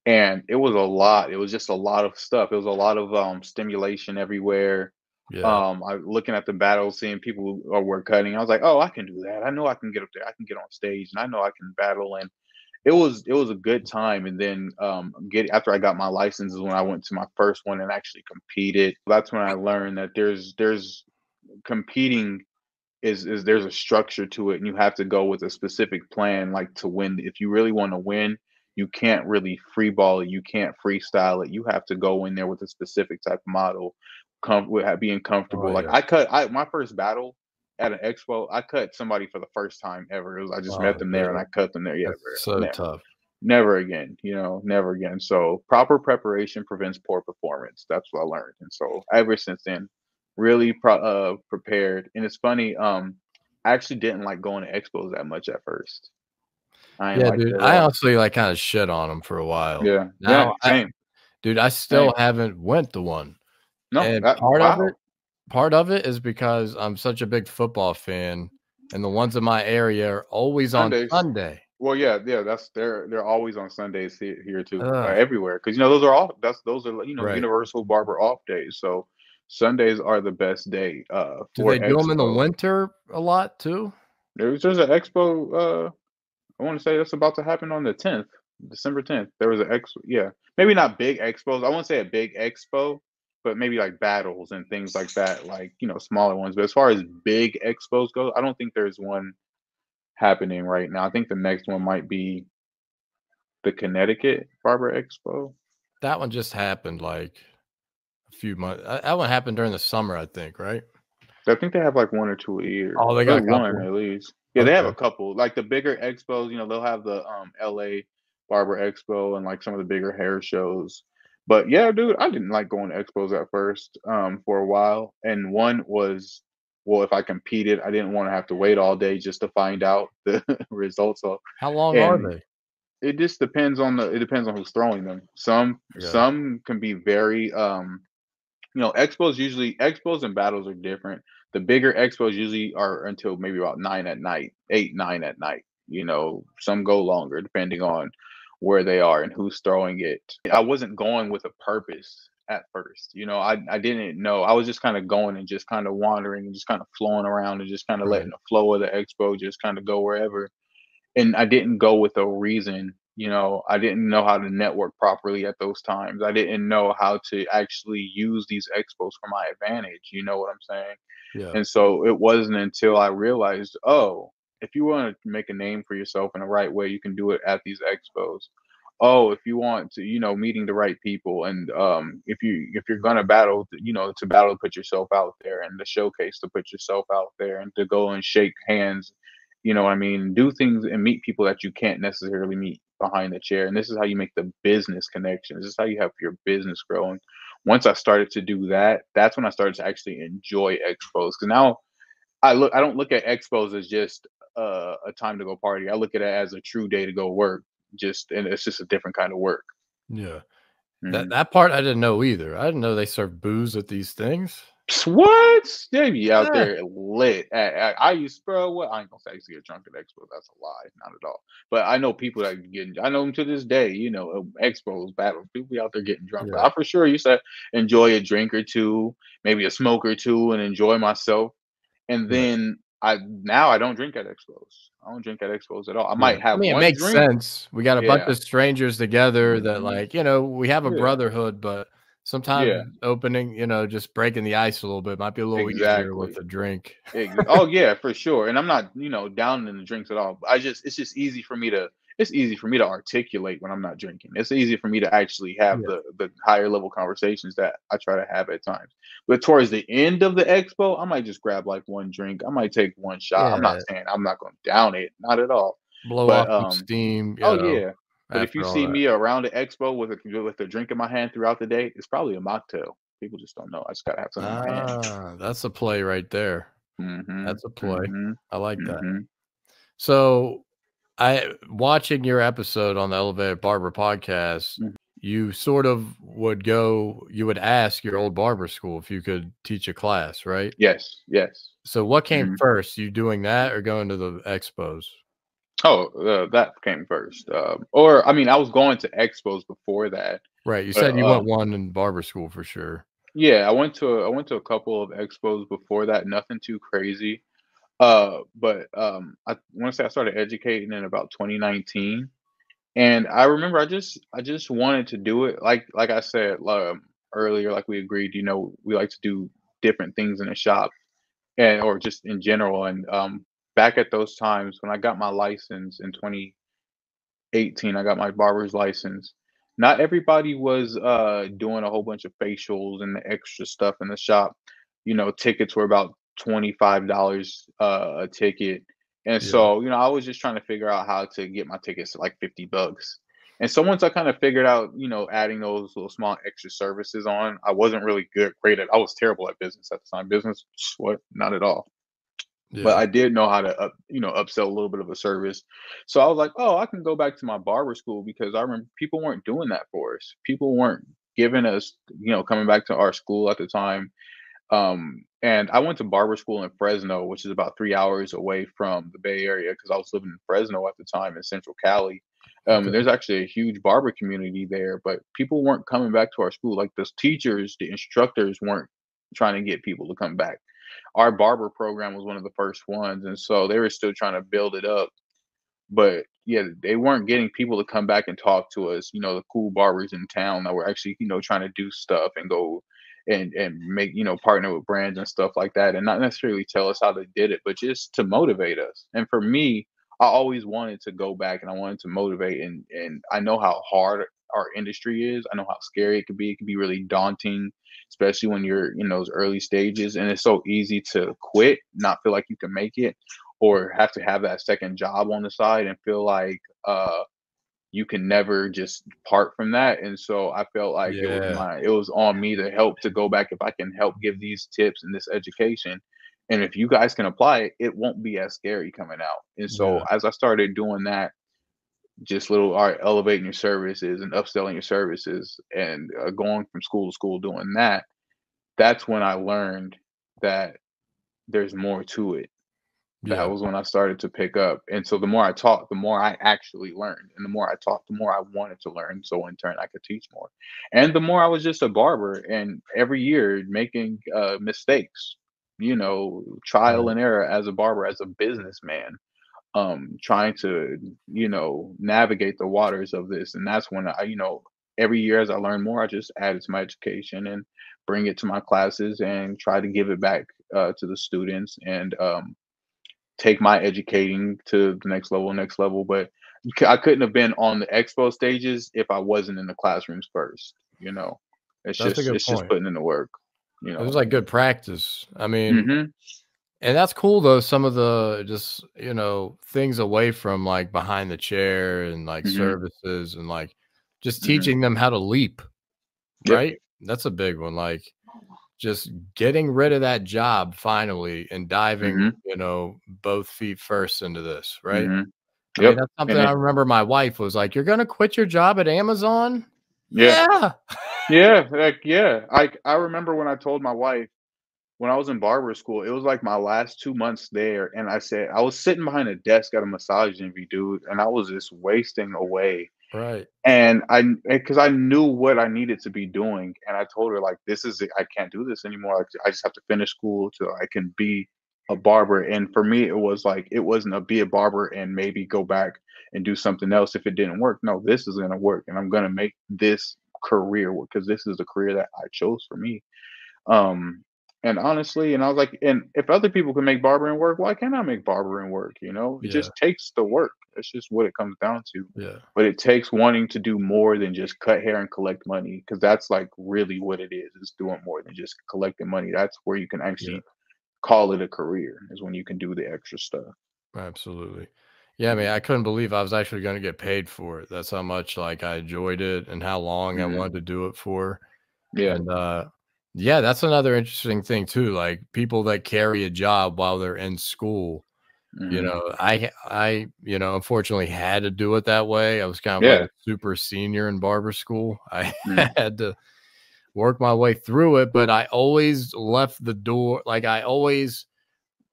And it was a lot. It was just a lot of stuff. It was a lot of stimulation everywhere. Yeah. I looking at the battles, seeing people who were cutting. I was like, oh, I can do that. I know I can get up there. I can get on stage, and I know I can battle. And it was a good time. And then after I got my license is when I went to my first one and actually competed. That's when I learned that there's competing is there's a structure to it, and you have to go with a specific plan, like to win. If you really want to win, you can't really free ball it. You can't freestyle it. You have to go in there with a specific type of model, being comfortable. My first battle at an expo, I cut somebody for the first time ever. I just met them there and I cut them there. Yeah, tough. Never again, never again. So proper preparation prevents poor performance. That's what I learned. And so ever since then, really prepared. And it's funny, I actually didn't like going to expos that much at first. Dude, I honestly kind of shit on them for a while. Yeah. Same. Dude, I still haven't went to one. No, And that wow. part of it is because I'm such a big football fan, and the ones in my area are always on Sundays. Sunday. Well, yeah, yeah. That's they're always on Sundays here too, Ugh, everywhere. Because those are all those are right. universal barber off days. So Sundays are the best day Do they for do them in the expo. winter a lot too? There's an expo. I want to say that's about to happen on the 10th, December 10th. There was an expo. Yeah, maybe not big expos. I won't say a big expo, but maybe like battles and things like that, like smaller ones. But as far as big expos go, I don't think there's one happening right now. I think the next one might be the Connecticut Barber Expo. That one just happened like a few months. That one happened during the summer, I think, right? I think they have like one or two a year, Oh, they got or a one couple. at least. Yeah, they have Okay. a couple. Like the bigger expos, they'll have the LA Barber Expo and like some of the bigger hair shows. But yeah, dude, I didn't like going to expos at first, for a while. And one was, well, if I competed, I didn't want to have to wait all day just to find out the results of. How long are And they? it just depends on who's throwing them. Okay. Some can be very expos and battles are different. The bigger expos usually are until maybe about 9 at night, 8, 9 at night. Some go longer depending on where they are and who's throwing it. I wasn't going with a purpose at first. I didn't know. I was just kind of going and just kind of wandering and just kind of flowing around and just kind of letting Right. the flow of the expo just kind of go wherever. And I didn't go with a reason. I didn't know how to network properly at those times. I didn't know how to actually use these expos for my advantage. You know what I'm saying? Yeah. And so it wasn't until I realized, oh, if you want to make a name for yourself in the right way, you can do it at these expos. Oh, if you want to, meeting the right people, and if you're gonna battle, to battle to put yourself out there, and the showcase to put yourself out there, and to go and shake hands, what I mean, do things and meet people that you can't necessarily meet behind the chair. And this is how you make the business connections. This is how you have your business growing. Once I started to do that, that's when I started to actually enjoy expos. Because now I don't look at expos as just a time to go party. I look at it as a true day to go work. And it's just a different kind of work. Yeah. That Mhm. that part I didn't know either. I didn't know they serve booze at these things. What? They be out Yeah. there lit. I used, bro. What? I ain't gonna say I used to get drunk at expos. That's a lie. Not at all. But I know people that get. I know them to this day. Expos, battles. People be out there getting drunk. But Yeah. I for sure used to enjoy a drink or two, maybe a smoke or two, and enjoy myself. And Right. then I don't drink at expos. I don't drink at expos at all. I Yeah. might I have mean, it one makes drink. sense. We got a bunch Yeah. of strangers together that Hmm. like, we have a Yeah. brotherhood, but sometimes Yeah. opening, just breaking the ice a little bit might be a little easier with Exactly. a drink. Oh yeah, for sure. And I'm not, down in the drinks at all. It's just easy for me to articulate when I'm not drinking. It's easy for me to actually have Yeah. the higher level conversations that I try to have at times. But towards the end of the expo, I might just grab like one drink. I might take one shot. I'm not Yeah. saying I'm not going to down it, not at all. Blow But off some steam, oh yeah. But if you after all see that. me around the expo with a drink in my hand throughout the day, it's probably a mocktail. People just don't know. I just gotta have something in my hand. Ah, that's a play right there. Mhm. That's a play. Mhm. I like that. Mhm. So, I watching your episode on the Elevated Barber podcast, Mhm. you sort of you would ask your old barber school if you could teach a class, right? Yes. Yes. So what came Mhm. first, you doing that or going to the expos? Oh, that came first. Or I mean, I was going to expos before that, Right, you but said you went one in barber school for sure. yeah, I went to a couple of expos before that. Nothing too crazy. But I want to say I started educating in about 2019, and I remember I just wanted to do it. Like I said earlier, like we agreed. We like to do different things in the shop and or just in general. And back at those times when I got my license in 2018, I got my barber's license. Not everybody was doing a whole bunch of facials and the extra stuff in the shop. Tickets were about $25 a ticket. And Yeah, so, I was just trying to figure out how to get my tickets to like $50. And so once I kind of figured out, adding those little small extra services on, I wasn't really great at. I was terrible at business at the time. Business, what? Not at all. But yeah, I did know how to upsell a little bit of a service. So I was like, oh, I can go back to my barber school because I remember people weren't doing that for us. People weren't giving us, coming back to our school at the time. And I went to barber school in Fresno, which is about 3 hours away from the Bay Area because I was living in Fresno at the time in Central Cali. Okay. There's actually a huge barber community there, but people weren't coming back to our school. Like the teachers, the instructors weren't trying to get people to come back. Our barber program was one of the first ones, and so they were still trying to build it up. But yeah, they weren't getting people to come back and talk to us, the cool barbers in town that were actually, trying to do stuff and go and make, partner with brands and stuff like that. And not necessarily tell us how they did it, but just to motivate us. And for me, I always wanted to go back and I wanted to motivate. And I know how hard our industry is. I know how scary it could be. It can be really daunting, especially when you're in those early stages. And it's so easy to quit, not feel like you can make it, or have to have that second job on the side and feel like you can never just part from that. And so I felt like it was on me to help, to go back if I can help give these tips and this education. And if you guys can apply it, it won't be as scary coming out. And so as I started doing that, just elevating your services and upselling your services and going from school to school doing that, that's when I learned that there's more to it. That was when I started to pick up. And so the more I taught, the more I actually learned. And the more I taught, the more I wanted to learn. So in turn, I could teach more. And the more I was just a barber and every year making mistakes, trial and error as a barber, as a businessman, trying to, navigate the waters of this. And that's when every year as I learn more, I just add it to my education and bring it to my classes and try to give it back to the students and, take my educating to the next level. But I couldn't have been on the expo stages if I wasn't in the classrooms first. It's just putting in the work. It was like good practice. I mean, and that's cool though. Some of the just things away from like behind the chair and like services and like just teaching them how to leap. Right, that's a big one. Like just getting rid of that job finally and diving, both feet first into this, right? I mean, that's something I remember my wife was like, "You're going to quit your job at Amazon?" Yeah. I remember when I told my wife when I was in barber school, it was like my last 2 months there. And I said, I was sitting behind a desk at a massage envy, dude, and I was just wasting away. Right. And because I knew what I needed to be doing. And I told her, like, this is it. I can't do this anymore. Like, I just have to finish school so I can be a barber. And for me, it was like, it wasn't be a barber and maybe go back and do something else if it didn't work. No, this is going to work. And I'm going to make this career work because this is the career that I chose for me. And honestly, and I was like, and if other people can make barbering work, why can't I make barbering work? It just takes the work. That's just what it comes down to. Yeah. But it takes wanting to do more than just cut hair and collect money, because that's like really what it is. It's doing more than just collecting money. That's where you can actually call it a career, is when you can do the extra stuff. Absolutely. Yeah, I mean, I couldn't believe I was actually going to get paid for it. That's how much like I enjoyed it and how long I wanted to do it for. Yeah. And yeah, that's another interesting thing too. Like people that carry a job while they're in school. I unfortunately had to do it that way. I was kind of like a super senior in barber school. I had to work my way through it, but I always left the door. Like I always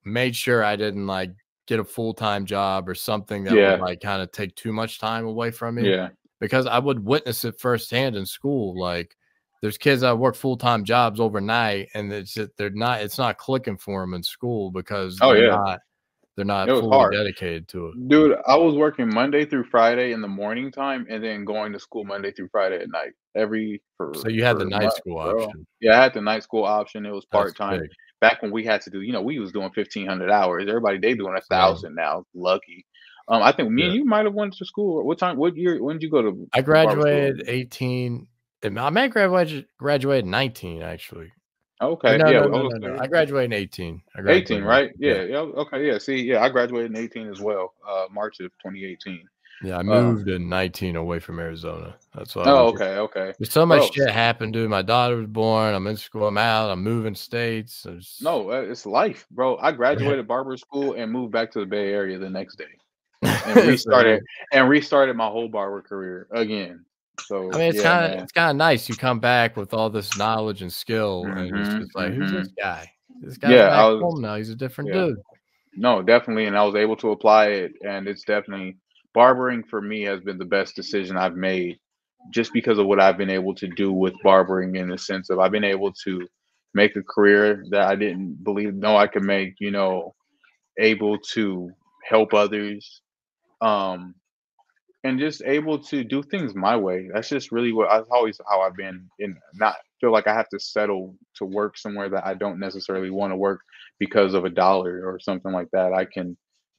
made sure I didn't like get a full-time job or something that would like kind of take too much time away from me. Yeah. Because I would witness it firsthand in school. Like there's kids that work full-time jobs overnight and it's not clicking for them in school because they're not fully dedicated to it. Dude, I was working Monday through Friday in the morning time and then going to school Monday through Friday at night. So you had the night school option. Yeah, I had the night school option. It was part-time. Back when we had to do, we was doing 1,500 hours. Everybody, they doing 1,000 now. Lucky. I think me and you might have went to school. What year, when did you go to? I graduated 18. I may graduated 19 actually. Okay. No. I graduated in 18. 18, right? Yeah. Okay. Yeah. See, I graduated in 18 as well. March of 2018. Yeah, I moved in 19 away from Arizona. That's why. Okay. There's so much shit happened, dude. My daughter was born. I'm in school. I'm out. I'm moving states. No, it's life, bro. I graduated barber school and moved back to the Bay Area the next day, and restarted my whole barber career again. So I mean, yeah, man. it's kind of nice. You come back with all this knowledge and skill, and it's just like, who's this guy? This guy's Yeah, back I was. home now. He's a different Yeah. dude. No, definitely, and I was able to apply it, and it's definitely barbering for me has been the best decision I've made, just because of what I've been able to do with barbering in the sense of I've been able to make a career that I didn't believe no I could make. Able to help others, um, and just able to do things my way. That's just really what I've always how I've been, and not feel like I have to settle to work somewhere that I don't necessarily want to work because of a dollar or something like that. I can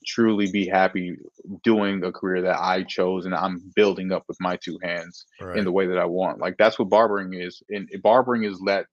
truly be happy doing a career that I chose and I'm building up with my two hands in Right. the way that I want. Like that's what barbering is. And barbering is that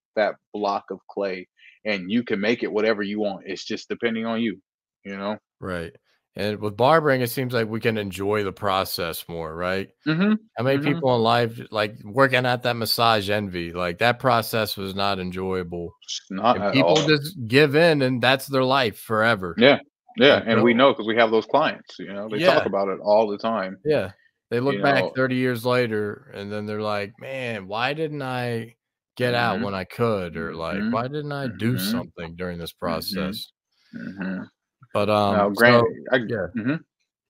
block of clay, and you can make it whatever you want. It's just depending on you, you know? Right. And with barbering, it seems like we can enjoy the process more, right? Mm-hmm. How many Mm-hmm. people in life, like working at that massage envy, like that process was not enjoyable. Not And at people all. just give in and that's their life forever. Yeah, yeah, Like, and we know because we have those clients, they talk yeah, about it all the time, yeah. They you look back know 30 years later and then they're like, man, why didn't I get out Mhm, when I could? Or like, mhm, why didn't I do mhm, something during this mhm, process? mhm. But Now so granted, I yeah, mhm. go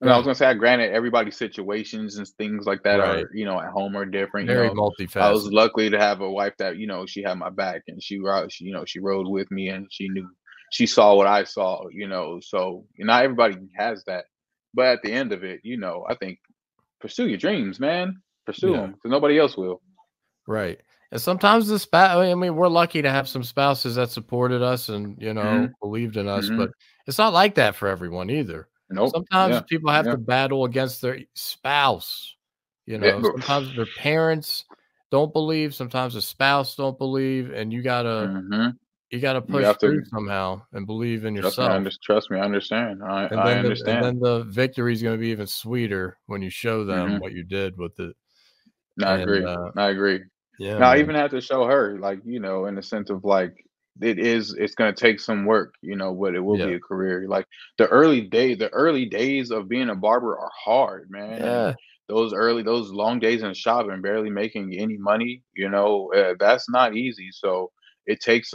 And I was ahead. gonna say, granted, everybody's situations and things like that Right. are, at home are different. Very I was multifaceted. lucky to have a wife that, she had my back and she rode with me and she saw what I saw, so not everybody has that. But at the end of it, I think pursue your dreams, man. Pursue Yeah. them because nobody else will. Right. And sometimes the spouse, I mean, we're lucky to have some spouses that supported us and, Mhm, believed in us, but mhm. it's not like that for everyone either. Nope. Sometimes Yeah, people have yeah, to battle against their spouse. yeah, but Sometimes their parents don't believe, sometimes the spouse don't believe, and mhm. you gotta You push have through to somehow and believe in trust me. yourself. Trust me. I understand. I And I then understand. the victory is gonna be even sweeter when you show them Mhm. what you did with it. No, I And agree. I agree. yeah, Now, I man. even have to show her, like, in the sense of like, it's going to take some work, but it will Yeah. be a career. Like the early days of being a barber are hard, man. And Yeah. those long days in the shop and barely making any money, that's not easy. So it takes,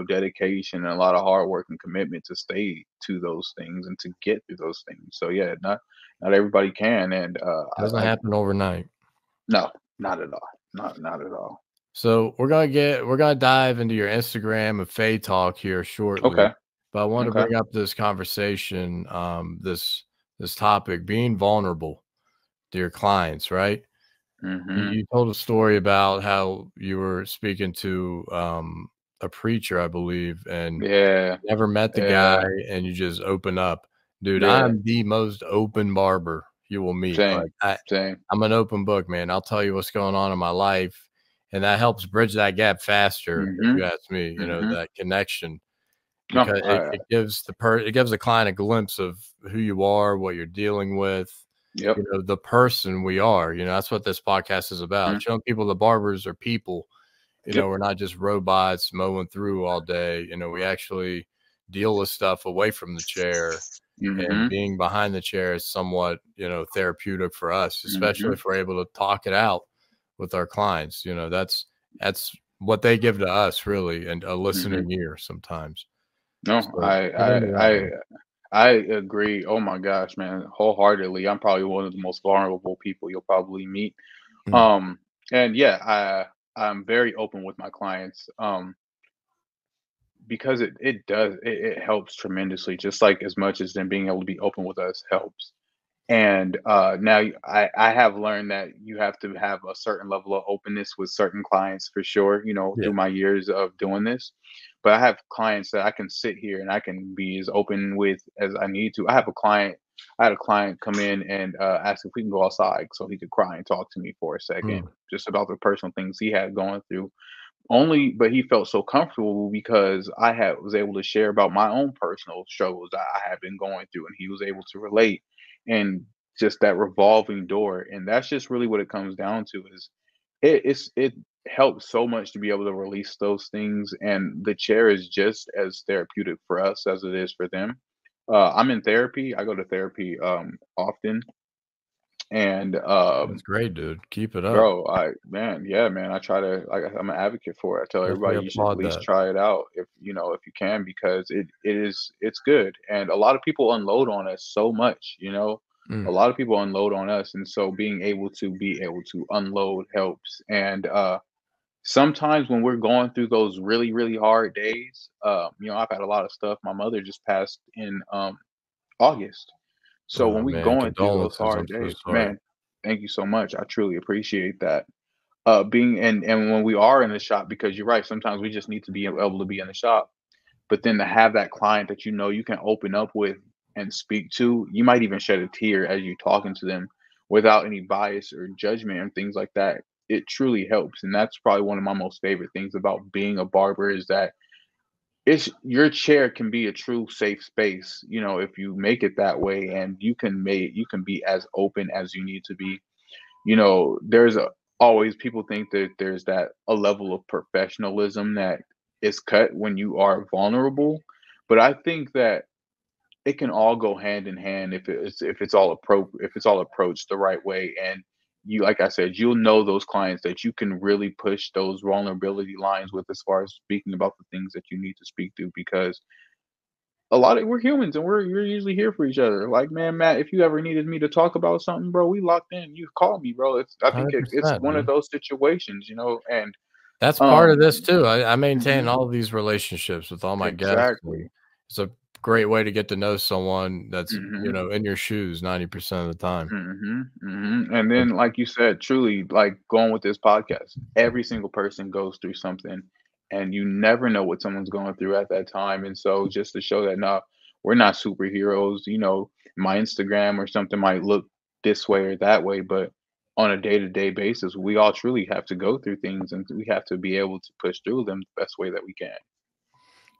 dedication and a lot of hard work and commitment to stay to those things and to get through those things. So yeah, not everybody can. And, Doesn't happen overnight. no, not at all. Not at all. So we're gonna dive into your Instagram and Fade Talk here shortly. Okay. But I want to Okay. bring up this conversation, this topic, being vulnerable to your clients, right? Mhm. You told a story about how you were speaking to a preacher, I believe, and Yeah. never met the guy, Yeah. and you just open up. Dude, Yeah. I'm the most open barber you will meet. Same. Like Same. I'm an open book, man. I'll tell you what's going on in my life, and that helps bridge that gap faster, if you Mhm. ask me, Mhm. that connection No, because it gives it gives the client a glimpse of who you are, what you're dealing with, yep. the person we are. That's what this podcast is about. Mhm. Showing people the barbers are people. Yep. We're not just robots mowing through all day. We actually deal with stuff away from the chair, and Mhm. being behind the chair is somewhat, therapeutic for us, especially Mhm. if we're able to talk it out with our clients. That's what they give to us, really, and a Mhm. listening ear sometimes. No, So get into that, man. I agree. Oh my gosh, man, wholeheartedly. I'm probably one of the most vulnerable people you'll probably meet. Mm, Um, and yeah, I'm very open with my clients. Because it helps tremendously, just like as much as them being able to be open with us helps. And now I have learned that you have to have a certain level of openness with certain clients for sure, yeah. through my years of doing this. But I have clients that I can sit here and I can be as open with as I need to. I had a client come in and ask if we can go outside so he could cry and talk to me for a second, Mm, just about the personal things he had going through. Only but he felt so comfortable because I had was able to share about my own personal struggles that I had been going through, and he was able to relate, and just that revolving door, and that's just really what it comes down to is it helps so much to be able to release those things, and the chair is just as therapeutic for us as it is for them. I'm in therapy. I go to therapy often, And That's great, dude. Keep it up. bro, I try to, like, I'm an advocate for it. I tell Definitely everybody you should at applaud least that. try it out if if you can, because it's good. And a lot of people unload on us so much, a Mm. lot of people unload on us, and so being able to unload helps. And sometimes when we're going through those really, really hard days, I've had a lot of stuff. My mother just passed in August. So Oh when we man, going through those condolences. I'm hard so days, sorry. man, thank you so much. I truly appreciate that. Being and when we are in the shop, because you're right, sometimes we just need to be able to be in the shop. But then to have that client that you can open up with and speak to, you might even shed a tear as you talking to them without any bias or judgment and things like that. It truly helps. And that's probably one of my most favorite things about being a barber is that it's your chair can be a true safe space, if you make it that way, and you can be as open as you need to be. There's always people think that there's that a level of professionalism that is cut when you are vulnerable, but I think that it can all go hand in hand if it's all approached the right way. And you, like I said, you'll know those clients that you can really push those vulnerability lines with, as far as speaking about the things that you need to speak to, because we're humans, and we're usually here for each other. Like, man, Matt, if you ever needed me to talk about something, bro, we locked in. You call me, bro. I think it's 100%, one of dude. those situations, and That's part of this um, too. I maintain mhm, all of these relationships with all my guests, and exactly. it's a great way to get to know someone that's, Hmm. in your shoes 90% of the time. And then, like you said, truly, like going with this podcast, every single person goes through something, and you never know what someone's going through at that time. And so, just to show that, no, we're not superheroes. My Instagram or something might look this way or that way, but on a day-to-day basis, we all truly have to go through things, and we have to be able to push through them the best way that we can.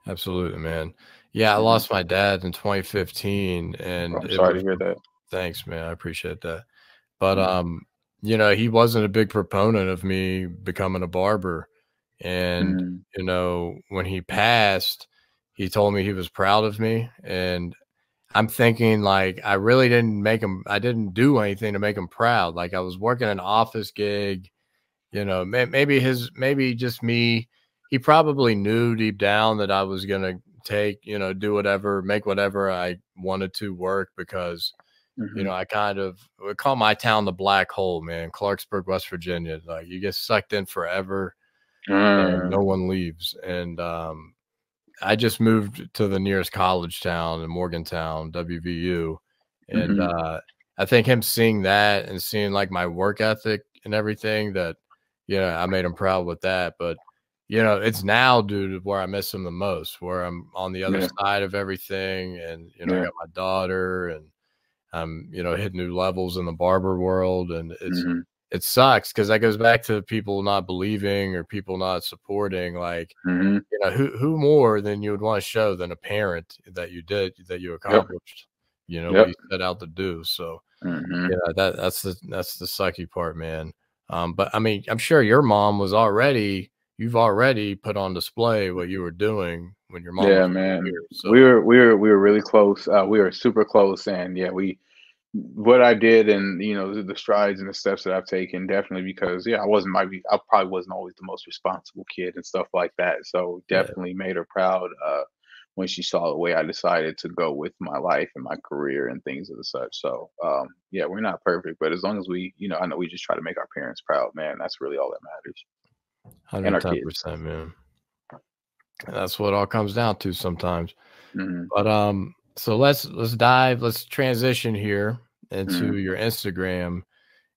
Absolutely, man. Yeah, I Hmm. lost my dad in 2015, Well, and I'm it sorry to was hear that. thanks, man. I appreciate that. But Mm-hmm. he wasn't a big proponent of me becoming a barber. And, when he passed, he told me he was proud of me. And I'm thinking like I didn't do anything to make him proud. Like I was working an office gig, maybe just me. He probably knew deep down that I was gonna do whatever, make whatever I wanted to work because, Hmm. I kind of would call my town the black hole, man. Clarksburg, West Virginia. Like you get sucked in forever and no one leaves. And I just moved to the nearest college town in Morgantown, WVU. And Hmm. I think him seeing that and seeing like my work ethic and everything that, I made him proud with that. But, it's now, dude, where I miss him the most, where I'm on the other Yeah. side of everything. And, I Yeah. got my daughter and I'm, hitting new levels in the barber world. And Hmm. it sucks because that goes back to people not believing or people not supporting. Like, Hmm. who more than you would want to show than a parent that you Yep. accomplished, what Yep. you set out to do. So Hmm. yeah, that's the sucky part, man. But I mean, I'm sure your mom you've already put on display what you were doing when your mom Yeah, was man. here. We So were we were we were really close. We were super close, and yeah, we what I did, and the strides and the steps that I've taken, definitely, because yeah, I probably wasn't always the most responsible kid and stuff like that. So yeah, definitely made her proud when she saw the way I decided to go with my life and my career and things of the such. So yeah, we're not perfect, but as long as I know we just try to make our parents proud, man. That's really all that matters, and our kids. 110%, man. That's what it all comes down to sometimes. Hmm. But so let's transition here into Hmm. your Instagram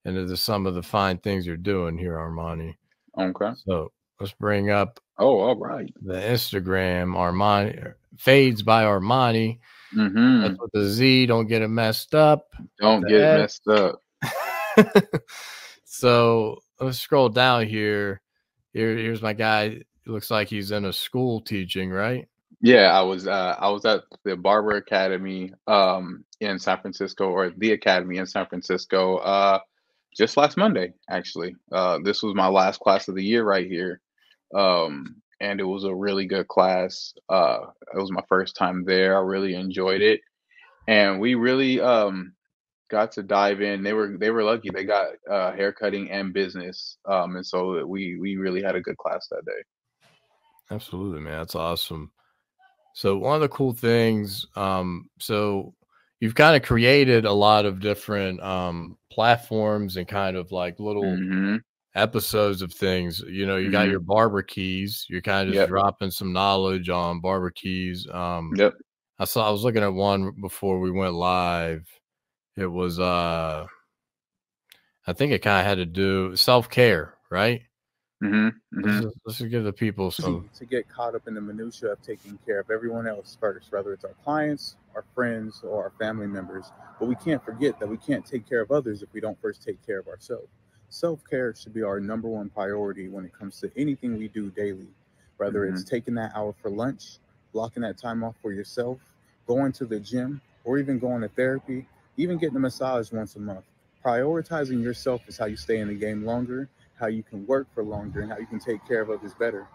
and into some of the fine things you're doing here, Armani. Okay. So let's bring up Oh, all right. the Instagram Armani Fades by Armani. That's Mhm. with the Z. Don't get it messed up with Don't get the messed up. S. So let's scroll down here. Here's my guy. It looks like he's in a school teaching, right? Yeah, I was at the Barber Academy in San Francisco, or the Academy in San Francisco, just last Monday, actually. This was my last class of the year right here. And it was a really good class. It was my first time there. I really enjoyed it. And we really got to dive in. They were lucky. They got hair cutting and business, and so we really had a good class that day. Absolutely, man. That's awesome. So one of the cool things, so you've kind of created a lot of different platforms and kind of like little episodes of things. You know, you got your barber keys. You're kind of just dropping some knowledge on barber keys. Yep. I was looking at one before we went live. It was I think it kind of had to do self-care, right? Let's just give the people some. To get caught up in the minutia of taking care of everyone else first, whether it's our clients, our friends, or our family members. But we can't forget that we can't take care of others if we don't first take care of ourselves. Self-care should be our number one priority when it comes to anything we do daily, whether it's taking that hour for lunch, blocking that time off for yourself, going to the gym, or even going to therapy, even getting a massage once a month. Prioritizing yourself is how you stay in the game longer, how you can work for longer, and how you can take care of others better.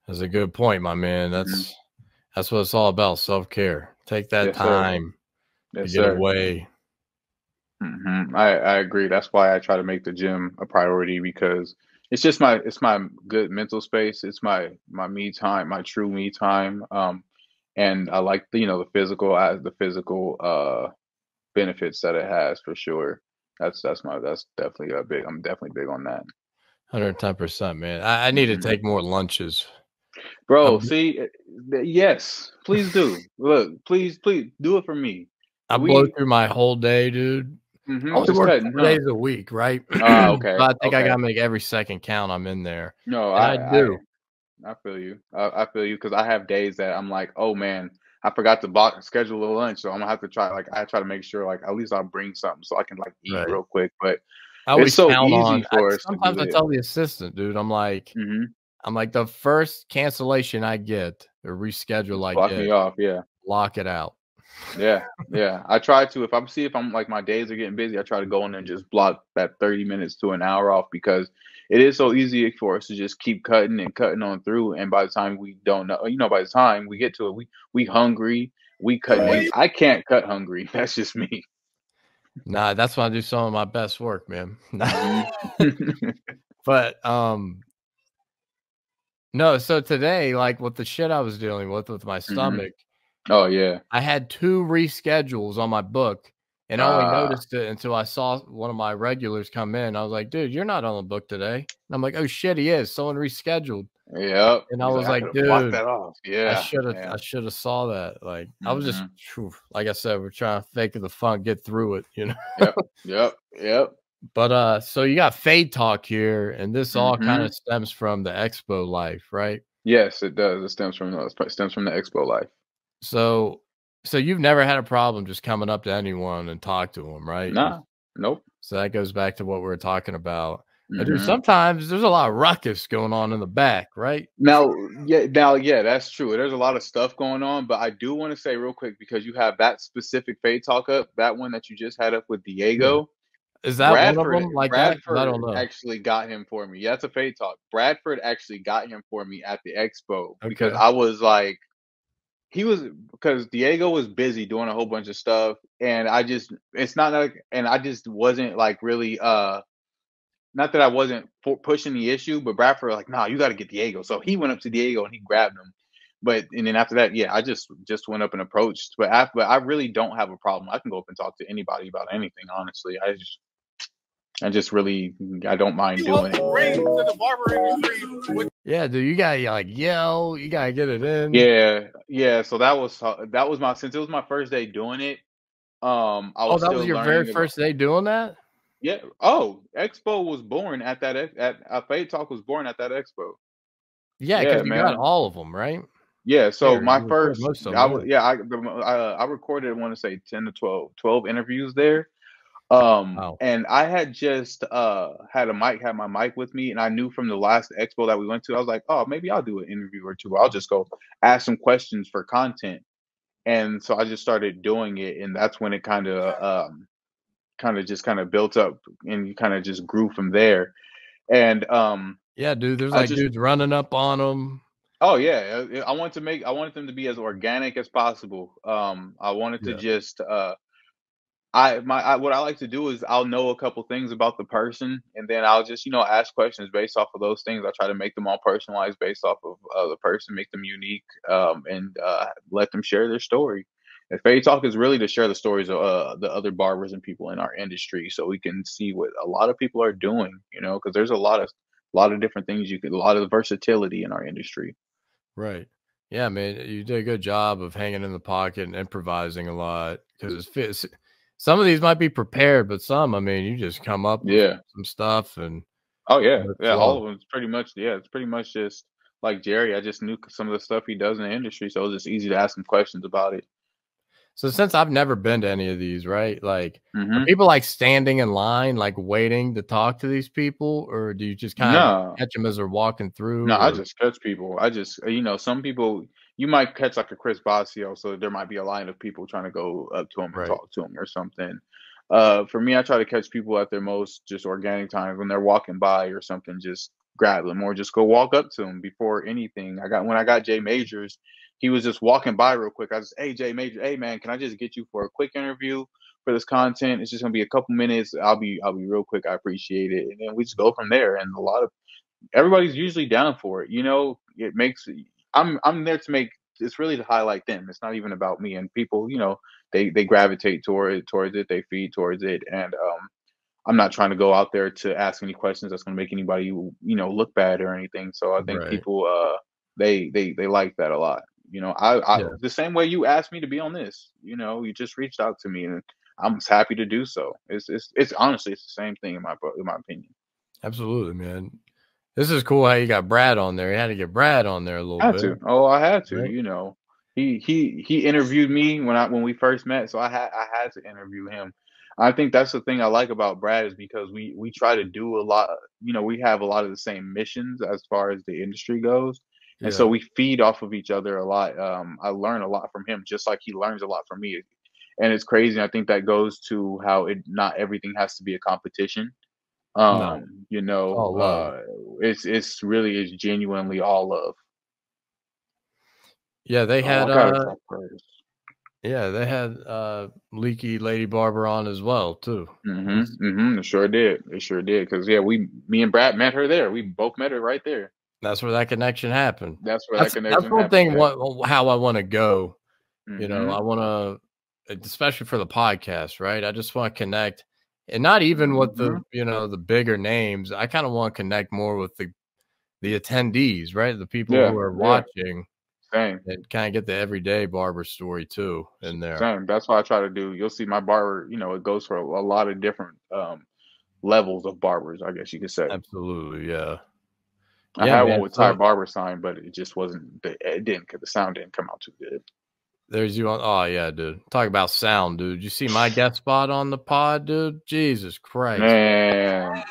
That's a good point, my man. That's what it's all about, self-care. Take that time to get away. I agree. That's why I try to make the gym a priority, because it's my good mental space. It's my me time, my true me time. And I like the physical benefits that it has for sure. That's definitely I'm definitely big on that. 110%, man. I need to take more lunches. Bro, see, yes, please do. Look, please do it for me. I blow through my whole day, dude. I only work 4 days a week, right? Okay. So I think I gotta make every second count I'm in there. No, I do. I feel you. I feel you, because I have days that I'm like, oh man, I forgot to schedule a lunch, so I'm gonna have to try. Like, I try to make sure, like, at least I'll bring something so I can like eat real quick. But it's so easy for us. Sometimes I tell the assistant, dude, I'm like, the first cancellation I get or reschedule I block get, me off, lock it out. Yeah. I try to, if I'm like, my days are getting busy, I try to go in and just block that 30 minutes to an hour off, because it is so easy for us to just keep cutting on through. And by the time we don't know, by the time we get to it, we hungry, we cut. I can't cut hungry. That's just me. Nah, that's when I do some of my best work, man. But no, so today, like with the shit I was dealing with my stomach. Oh yeah. I had 2 reschedules on my book, and I only noticed it until I saw one of my regulars come in. I was like, dude, you're not on the book today. And I'm like, oh shit, he is. Someone rescheduled. Yep. And I was like, dude, block that off. Yeah. I should have saw that. Like, I was just, like I said, we're trying to fake the fun, get through it, Yep. But so you got FadeTalk here, and this all kind of stems from the Expo life, right? Yes, it does. It stems from the Expo life. So you've never had a problem just coming up to anyone and talk to them, right? Nah, nope. So that goes back to what we were talking about. Dude, sometimes there's a lot of ruckus going on in the back, right? Now, that's true. There's a lot of stuff going on, but I do want to say real quick, because you have that specific FadeTalk up, that one that you just had up with Diego. Is that Bradford, one of them? Like Bradford that? I don't know. Actually got him for me. Yeah, it's a FadeTalk. Bradford actually got him for me at the Expo, because I was like, because Diego was busy doing a whole bunch of stuff, and I just wasn't like really not that I wasn't pushing the issue, but Bradford was like, nah, you got to get Diego. So he went up to Diego and he grabbed him. And then after that, I just went up and approached. But I really don't have a problem. I can go up and talk to anybody about anything. Honestly, I don't mind doing it. Yeah, dude, you gotta like yell, you gotta get it in. Yeah. So that was since it was my first day doing it. That was your very first day doing that. Yeah. Oh, Expo was born at that. FadeTalk was born at that Expo. Yeah, because you got all of them, right? Yeah. So my first, I recorded, I want to say 10 to 12 interviews there. And I had just had my mic with me, and I knew from the last Expo that we went to, I was like, oh, maybe I'll do an interview or two. I'll just go ask some questions for content. And so I just started doing it, and that's when it kind of built up, and you kind of just grew from there. And yeah, dude, there's like dudes running up on them. Oh yeah, I wanted them to be as organic as possible. I wanted to just what I like to do is I'll know a couple things about the person, and then I'll just ask questions based off of those things. I try to make them all personalized based off of the person, make them unique, and let them share their story. And Fade Talk is really to share the stories of the other barbers and people in our industry, so we can see what a lot of people are doing. Because there's a lot of different things a lot of versatility in our industry. Right. Yeah, man, you did a good job of hanging in the pocket and improvising a lot because it's fits. Some of these might be prepared, but some, I mean, you just come up with Yeah. some stuff and Oh yeah, let it yeah. All flow. of them. It's pretty much It's pretty much just like Jerry. I just knew some of the stuff he does in the industry, so it was just easy to ask him questions about it. So since I've never been to any of these, right? Like, are Hmm. people like standing in line, like waiting to talk to these people, or do you just kind of No, catch them as they're walking no. through? I Or just catch people. I just some people you might catch like a Chris Basio, so there might be a line of people trying to go up to him and right? talk to him or something. For me, I try to catch people at their most just organic times when they're walking by or something. Just grab them or just go walk up to them before anything. When I got Jay Majors, he was just walking by real quick. I just, hey Jay Major, hey man, can I just get you for a quick interview for this content? It's just gonna be a couple minutes. I'll be real quick. I appreciate it, and then we just go from there. And a lot of everybody's usually down for it. It makes I'm there to make it's really to highlight them. It's not even about me and people. They gravitate towards it. They feed towards it, and I'm not trying to go out there to ask any questions that's going to make anybody look bad or anything. So I think Right. people they like that a lot. I Yeah. the same way you asked me to be on this. You just reached out to me and I'm happy to do so. It's honestly it's the same thing in my opinion. Absolutely, man. This is cool how you got Brad on there. You had to get Brad on there a little I had bit, to. Oh, I had to. right? He interviewed me when we first met, so I had to interview him. I think that's the thing I like about Brad is because we try to do a lot. We have a lot of the same missions as far as the industry goes, and so Yeah. we feed off of each other a lot. I learn a lot from him, just like he learns a lot from me, and it's crazy. I think that goes to how it not everything has to be a competition. No, it's all love. It's really is genuinely all love. Yeah, they Oh, had I gotta talk first. Leaky Lady Barber on as well too. Mhm, mhm. It sure did. It sure did. Cause yeah, me and Brad met her there. We both met her right there. That's where that connection happened. That's where that That's connection one happened. thing Yeah. what how I wanna go, I Mhm, wanna especially for the podcast, right? I just wanna connect and not even with mhm. the bigger names. I kinda wanna connect more with the attendees, right? The people Yeah, who are yeah. watching Same, and kinda get the everyday barber story too in there. same. That's what I try to do. You'll see my barber. It goes for a lot of different levels of barbers. I guess you could say. Absolutely, yeah. I Yeah, had one man. with Ty So Barber sign, but it just wasn't. It didn't. The sound didn't come out too good. there's you on. Oh yeah, dude. Talk about sound, dude. You see my guest spot on the pod, dude? Jesus Christ. Man.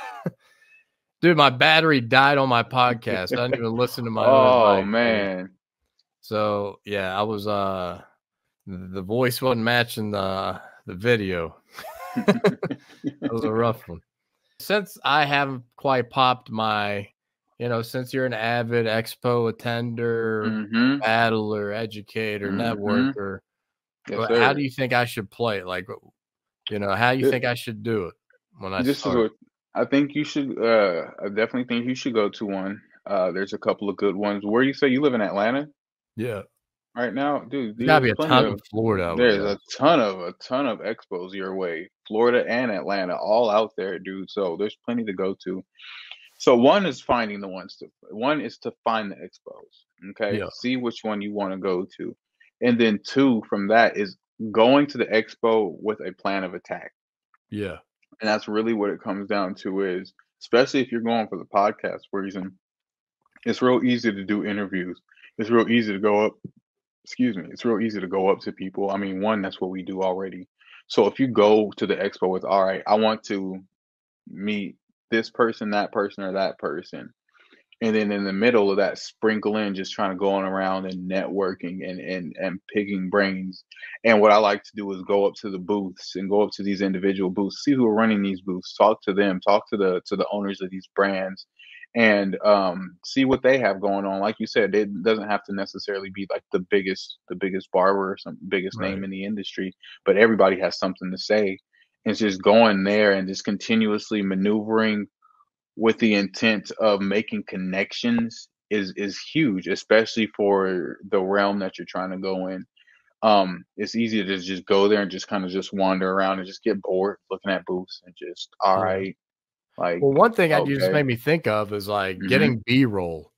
Dude, my battery died on my podcast. I didn't even listen to my other Oh mic, dude. man. So yeah, I was the voice wasn't matching the video. That was a rough one. Since I haven't quite popped my, since you're an avid expo attender, Mhm, battler, educator, mhm. networker, Yes, how do sir. you think I should play it? Like, how do you think I should do it when I This is start? what I think you should. I definitely think you should go to one. There's a couple of good ones. Where you say you live in Atlanta Yeah. right now, dude? There's gotta There's be a plenty ton in of Florida, I would there's guess. a ton of expos your way. Florida and Atlanta, all out there, dude. So there's plenty to go to. So one is to find the expos. Okay, Yeah. see which one you want to go to, and then two from that is going to the expo with a plan of attack. Yeah. And that's really what it comes down to is, especially if you're going for the podcast reason, it's real easy to do interviews. It's real easy to go up, excuse me, it's real easy to go up to people. I mean, one, that's what we do already. So if you go to the expo with, all right, I want to meet this person, that person, or that person, and then in the middle of that sprinkle in just trying to go on around and networking and picking brains. And what I like to do is go up to the booths and go up to these individual booths, see who are running these booths, talk to them, talk to the owners of these brands, and see what they have going on. Like you said, it doesn't have to necessarily be like the biggest barber or some biggest name Right. in the industry, but everybody has something to say. It's just going there and just continuously maneuvering with the intent of making connections is huge, especially for the realm that you're trying to go in. It's easy to just go there and just kind of just wander around and just get bored looking at booths and just, all Yeah. right, like, Well, one thing that you just okay. made me think of is like Hmm. getting B-roll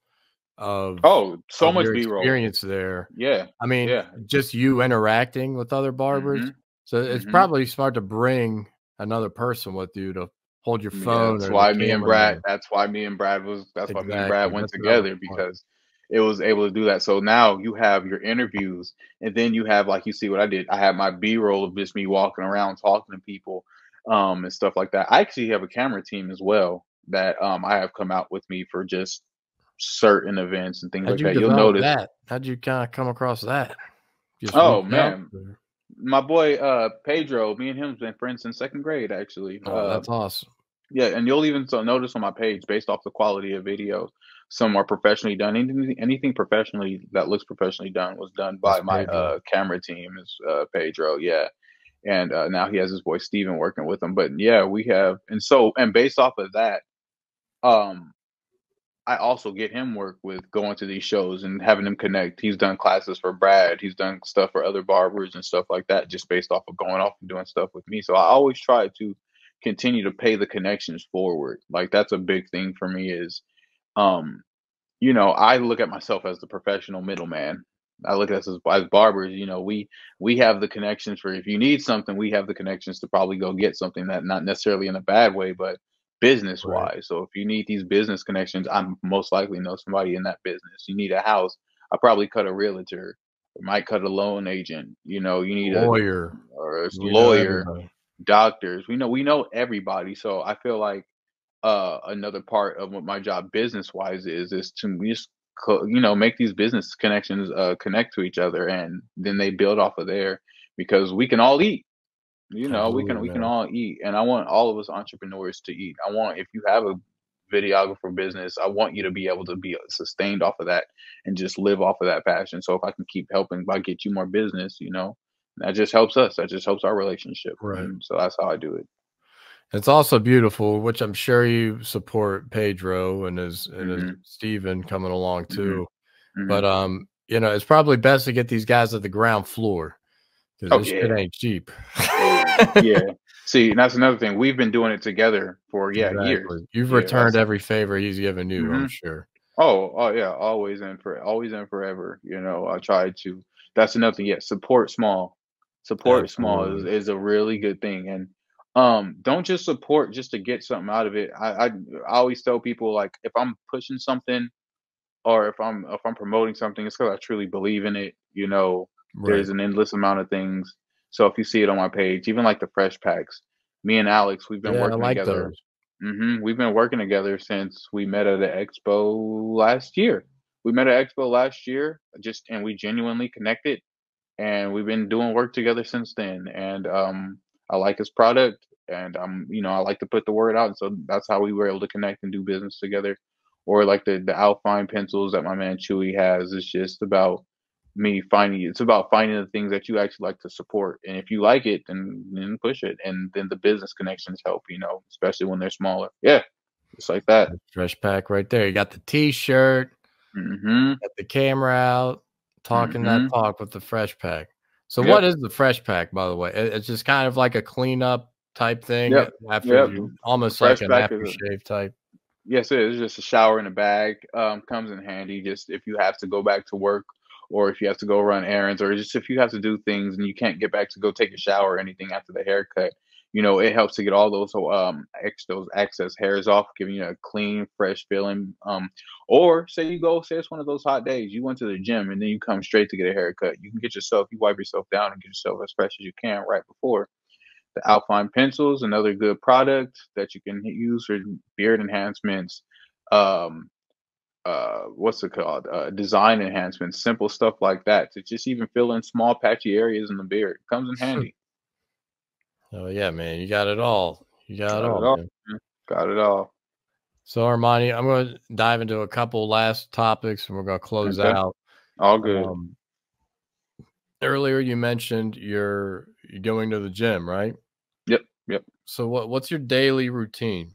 of Oh, so much your B-roll. experience there. Yeah. I mean, Yeah. just you interacting with other barbers. Hmm. So it's Hmm. probably smart to bring another person with you to hold your Yeah, phone or the camera. that's why me and Brad Exactly. went That's another together, point. because it was able to do that. So now you have your interviews, and then you have, like, you see what I did. I had my B-roll of just me walking around talking to people, and stuff like that. I actually have a camera team as well that I have come out with me for just certain events and things How'd like you that. You'll develop notice. that? How'd you kind of come across that? Just Oh reach out? man, my boy Pedro, me and him's been friends since second grade actually. Oh, that's awesome. Yeah, and you'll even notice on my page, based off the quality of videos, some are professionally done. Anything professionally that looks professionally done was done That's by my Pedro. camera team, is Pedro. Yeah, and now he has his boy Steven working with him. But yeah, we have, and based off of that, um, I also get him work with going to these shows and having him connect. He's done classes for Brad. He's done stuff for other barbers and stuff like that, just based off of going off and doing stuff with me. So I always try to continue to pay the connections forward. Like, that's a big thing for me is, um, I look at myself as the professional middleman. I look at us as barbers. We have the connections for, if you need something, we have the connections to probably go get something, that not necessarily in a bad way, but business Right. wise. So if you need these business connections, I'm most likely know somebody in that business. You need a house, I probably cut a realtor, or might cut a loan agent. You need a Lawyer. or a We know lawyer, everybody. doctors. We know everybody. So I feel like another part of what my job business wise is to just make these business connections connect to each other, and then they build off of there, because we can all eat. Absolutely, We can man. all eat, and I want all of us entrepreneurs to eat. I want, if you have a videographer business, I want you to be able to be sustained off of that and just live off of that passion. So if I can keep helping by get you more business, that just helps us. That just helps our relationship. Right. And so that's how I do it. It's also beautiful, which I'm sure you support Pedro and his Hmm. Steven coming along Hmm. too. Hmm. But it's probably best to get these guys at the ground floor because Oh this shit yeah. ain't cheap. Oh yeah. See, and that's another thing. We've been doing it together for, years. Exactly. You've Yeah. returned every favor he's given you, I'm Hmm. sure. Oh yeah. Always and forever. I try to. That's another thing. Yeah. Support small. Support small is, Absolutely. is a really good thing. And don't just support just to get something out of it. I always tell people, like, if I'm pushing something, or if I'm promoting something, it's because I truly believe in it. Right. There's an endless amount of things. So if you see it on my page, even like the fresh packs, me and Alex, we've been Yeah, I working like together. those. We've been working together since we met at the expo last year. We met at expo last year, and we genuinely connected, and we've been doing work together since then. And I like his product, and I like to put the word out, and so that's how we were able to connect and do business together. Or like the Alpine pencils that my man Chewy has. It's just about it's about finding the things that you actually like to support, and if you like it, then push it, and then the business connections help. Especially when they're smaller. Yeah, just like that. Fresh pack right there. You got the T-shirt, Hmm. got the camera out, talking that Hmm. talk with the fresh pack. So what Yep. is the fresh pack, by the way? It's just kind of like a cleanup type thing Yep. after Yep. you, almost like Fresh an pack is aftershave type. Yes, it is. Just a shower in a bag. Comes in handy just if you have to go back to work, or if you have to go run errands, or just if you have to do things and you can't get back to go take a shower or anything after the haircut. It helps to get all those excess hairs off, giving you a clean, fresh feeling. Or say it's one of those hot days, you went to the gym and then you come straight to get a haircut. You wipe yourself down and get yourself as fresh as you can right before. The Alpine pencils, another good product that you can use for beard enhancements. Um, what's it called? Design enhancements, simple stuff like that to just even fill in small patchy areas in the beard. Comes in handy. Oh yeah, man, you got it all. You got it Got it all, all. man. Man. Got it all. So Armani, I'm going to dive into a couple last topics, and we're going to close Okay. out. All good. Um, Earlier, you mentioned you're going to the gym, right? Yep. Yep. So what's your daily routine?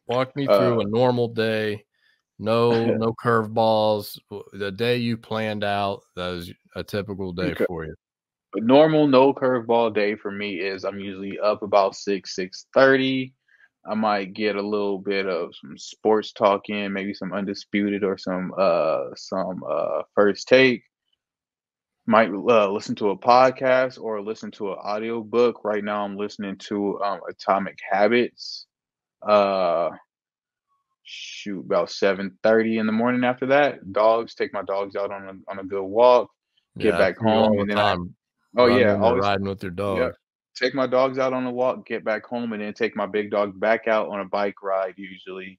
Walk me through a normal day. No curveballs. The day you planned out, that is a typical day for you. A normal no curveball day for me is I'm usually up about 6:30. I might get a little bit of some sports talk in, maybe some undisputed or some first take. Might listen to a podcast or listen to an audio book. Right now I'm listening to Atomic Habits. Uh shoot, about 7:30 in the morning. After that, take my dogs out on a good walk, get Yeah, I back see you home, all and the then I time oh yeah, running or always riding with your yeah, dog. take my dogs out on a walk, get back home, and then take my big dog back out on a bike ride usually,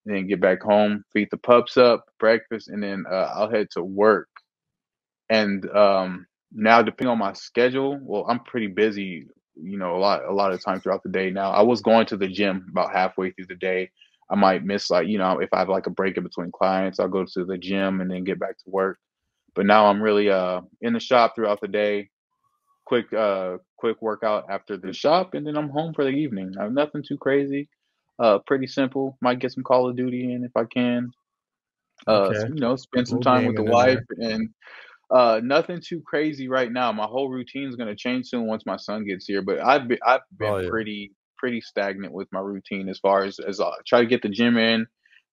and then get back home, feed the pups up, breakfast, and then I'll head to work. And now depending on my schedule, well, I'm pretty busy, a lot of time throughout the day now. I was going to the gym about halfway through the day. I might miss, like, if I have like a break in between clients, I'll go to the gym and then get back to work. But now I'm really in the shop throughout the day. Quick workout after the shop, and then I'm home for the evening. Nothing too crazy. Pretty simple. Might get some Call of Duty in if I can. Okay. Spend some Little time with the gaming in wife, there. and nothing too crazy right now. My whole routine is gonna change soon once my son gets here. But I've been Oh yeah. pretty stagnant with my routine as far as I try to get the gym in,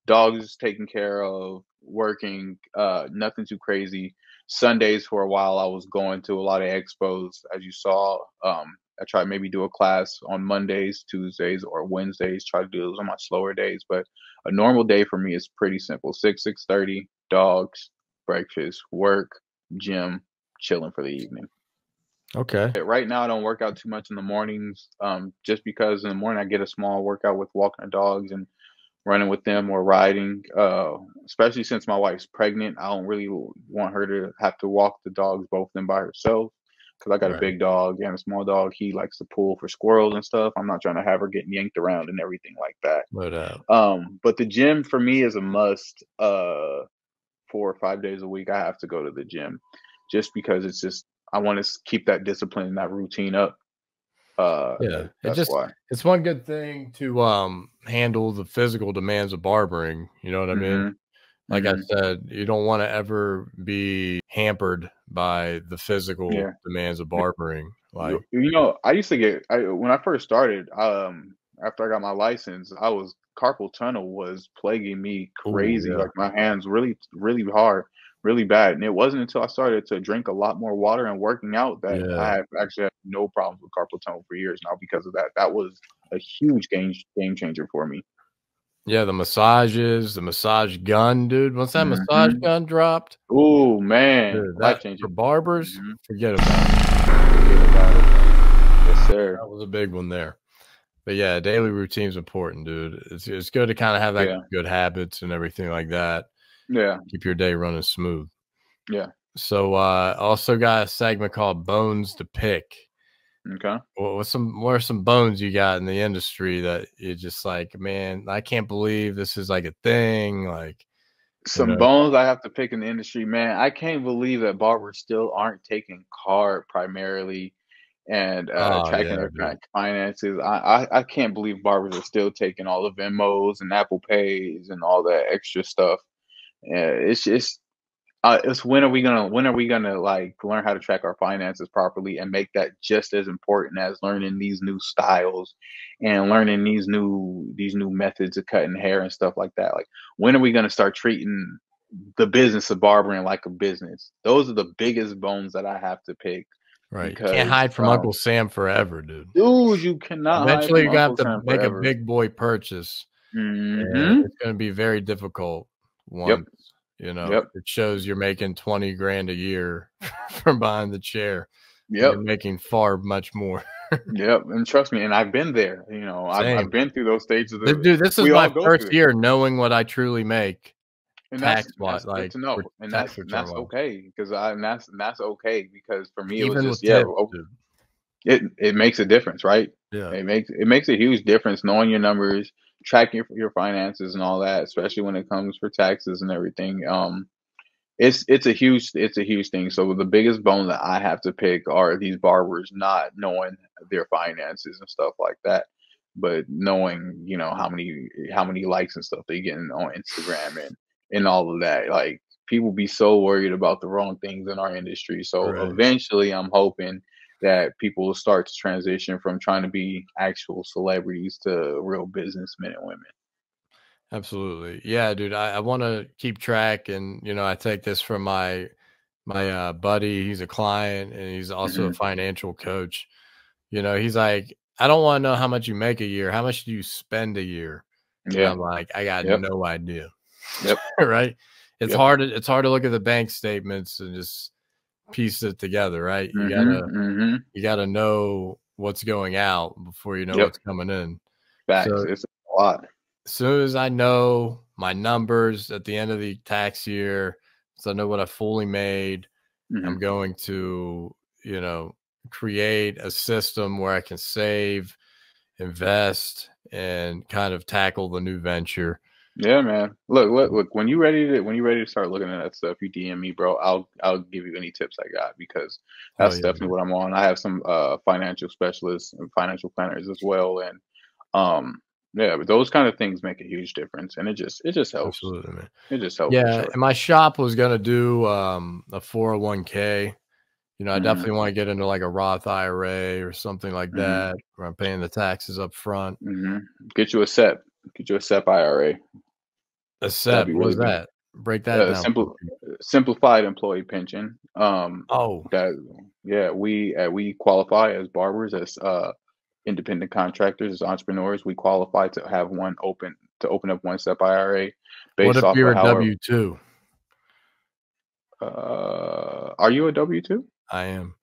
dogs taken care of, working. Nothing too crazy. Sundays for a while I was going to a lot of expos, as you saw. I try to maybe do a class on Mondays, Tuesdays, or Wednesdays. Try to do those on my slower days. But a normal day for me is pretty simple: 6:30, dogs, breakfast, work, gym, chilling for the evening. Okay. Right now, I don't work out too much in the mornings, just because in the morning I get a small workout with walking the dogs and running with them or riding. Especially since my wife's pregnant, I don't really want her to have to walk the dogs, both of them by herself, because I got a Right. big dog and a small dog. He likes to pull for squirrels and stuff. I'm not trying to have her getting yanked around and everything like that. No doubt. But the gym for me is a must. 4 or 5 days a week, I have to go to the gym, just because I want to keep that discipline and that routine up. Yeah. That's why. It's one good thing to handle the physical demands of barbering. You know what I mean? hmm Like I hmm said, you don't want to ever be hampered by the physical Yeah. demands of barbering. Like, I used to when I first started, after I got my license, carpal tunnel was plaguing me oh crazy. yeah, Like my hands really, really hard, really bad. And it wasn't until I started to drink a lot more water and working out that I yeah, have actually had no problems with carpal tunnel for years now because of that. That was a huge game changer for me. yeah. The massages, the massage gun, dude. Once that massage hmm gun dropped, Oh man, dude, life that for changing. barbers, hmm forget about it. Forget about it. Yes, sir. That was a big one there. But yeah, daily routine's important, dude. It's good to kind of have that Yeah, good habits and everything like that. yeah, Keep your day running smooth. yeah. So also got a segment called Bones to Pick. Okay. What are some bones you got in the industry that you're just like, man, I can't believe this is like a thing, like, you Some know? bones I have to pick in the industry, man. I can't believe that barbers still aren't taking card primarily and Oh tracking yeah, their dude. finances. I can't believe barbers are still taking all the Venmos and Apple Pays and all that extra stuff. It's just it's when are we gonna like learn how to track our finances properly and make that just as important as learning these new styles and learning these new methods of cutting hair and stuff like that. Like, when are we gonna start treating the business of barbering like a business? Those are the biggest bones that I have to pick Right. You can't because hide from Uncle Sam forever, dude. dude, you cannot hide Eventually from you're gonna have Uncle to Sam make a forever. big boy purchase, and hmm it's gonna be very difficult Yep. once, Yep. it shows you're making 20 grand a year from behind the chair when you're Yep. making far much more. Yep. And trust me, and I've been there. I've Same. been through those stages of Dude, this is we all my go first through it. year knowing what I truly make And that's tax wise, that's good like to for know, and tax that's return that's wise. okay because that's okay because for me it was Even just with tips, dude. it makes a difference, right? Yeah. It makes a huge difference knowing your numbers, tracking your finances and all that, especially when it comes for taxes and everything. It's a huge thing. So the biggest bone that I have to pick are these barbers not knowing their finances and stuff like that. but knowing, you know, how many likes and stuff they getting on Instagram and all of that, like people be so worried about the wrong things in our industry. So Right. eventually, I'm hoping that people will start to transition from trying to be actual celebrities to real businessmen and women. Absolutely. Yeah, dude. I want to keep track, and you know, I take this from my buddy. He's a client and he's also a Hmm. financial coach. You know, he's like, I don't want to know how much you make a year. How much do you spend a year? And Yeah. I'm like, I got Yep. no idea. Yep. Right. It's Yep. hard. It's hard to look at the bank statements and just piece it together. Right. Hmm. Hmm. You gotta know what's going out before you know Yep. what's coming in. Facts. So It's a lot. as soon as I know my numbers at the end of the tax year, so I know what I fully made, I'm Hmm. going to, you know, create a system where I can save, invest, and kind of tackle the new venture. Yeah, man. Look. When you ready to start looking at that stuff, you DM me, bro. I'll give you any tips I got because Hell that's yeah, definitely man. what I'm on. I have some financial specialists and financial planners as well, and um, yeah, but those kind of things make a huge difference, and it just helps. Absolutely, man. It just helps for Yeah, sure. and my shop was gonna do a 401k. You know, I Hmm. definitely want to get into like a Roth IRA or something like Hmm. that, where I'm paying the taxes up front. Hmm. Get you a SEP. Get you a SEP IRA. A That'd SEP, be what really is been that? Break that down for me. simplified employee pension. Oh, That yeah, we qualify as barbers, as independent contractors, as entrepreneurs. We qualify to have to open up one step IRA what based if off you're of a however. W-2? Are you a W-2? I am.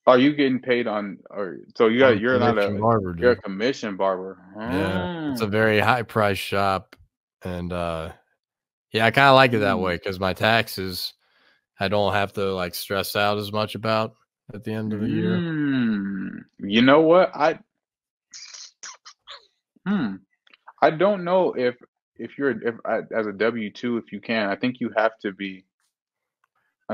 Are you getting paid on, or so I'm a you're not commission barber, you're a dude. commission barber. Yeah, it's a Mm, very high price shop, and yeah, I kind of like it that way mm, because my taxes I don't have to like stress out as much about at the end of the year. You know what? Hmm. I don't know if as a W-2, if you can. I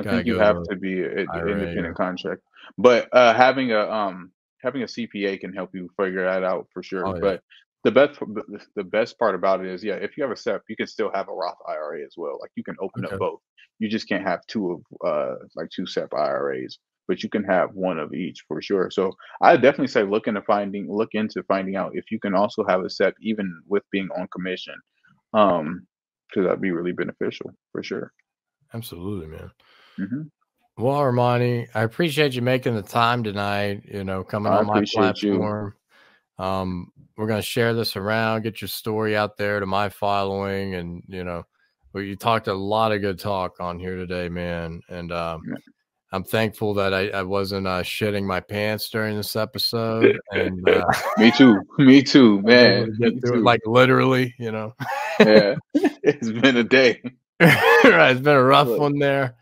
Gotta think you go have to to be an IRA independent or contract, but having a CPA can help you figure that out for sure. oh yeah, But the best part about it is, yeah, if you have a SEP, you can still have a Roth IRA as well. Like you can open up okay, both. You just can't have two SEP IRAs, but you can have one of each for sure. So I definitely say look into finding out if you can also have a SEP even with being on commission, um, because that'd be really beneficial for sure. absolutely, man. Hmm. Well, Armani, I appreciate you making the time tonight. You know, coming I on my appreciate you. platform. We're gonna share this around, get your story out there to my following, and you know, you talked a lot of good talk on here today, man. And I'm thankful that I wasn't shitting my pants during this episode, and Me too. Me too, I was able man. to get Me through it, too. like literally, you know. Yeah. It's been a day. Right, it's been a rough Look, one there.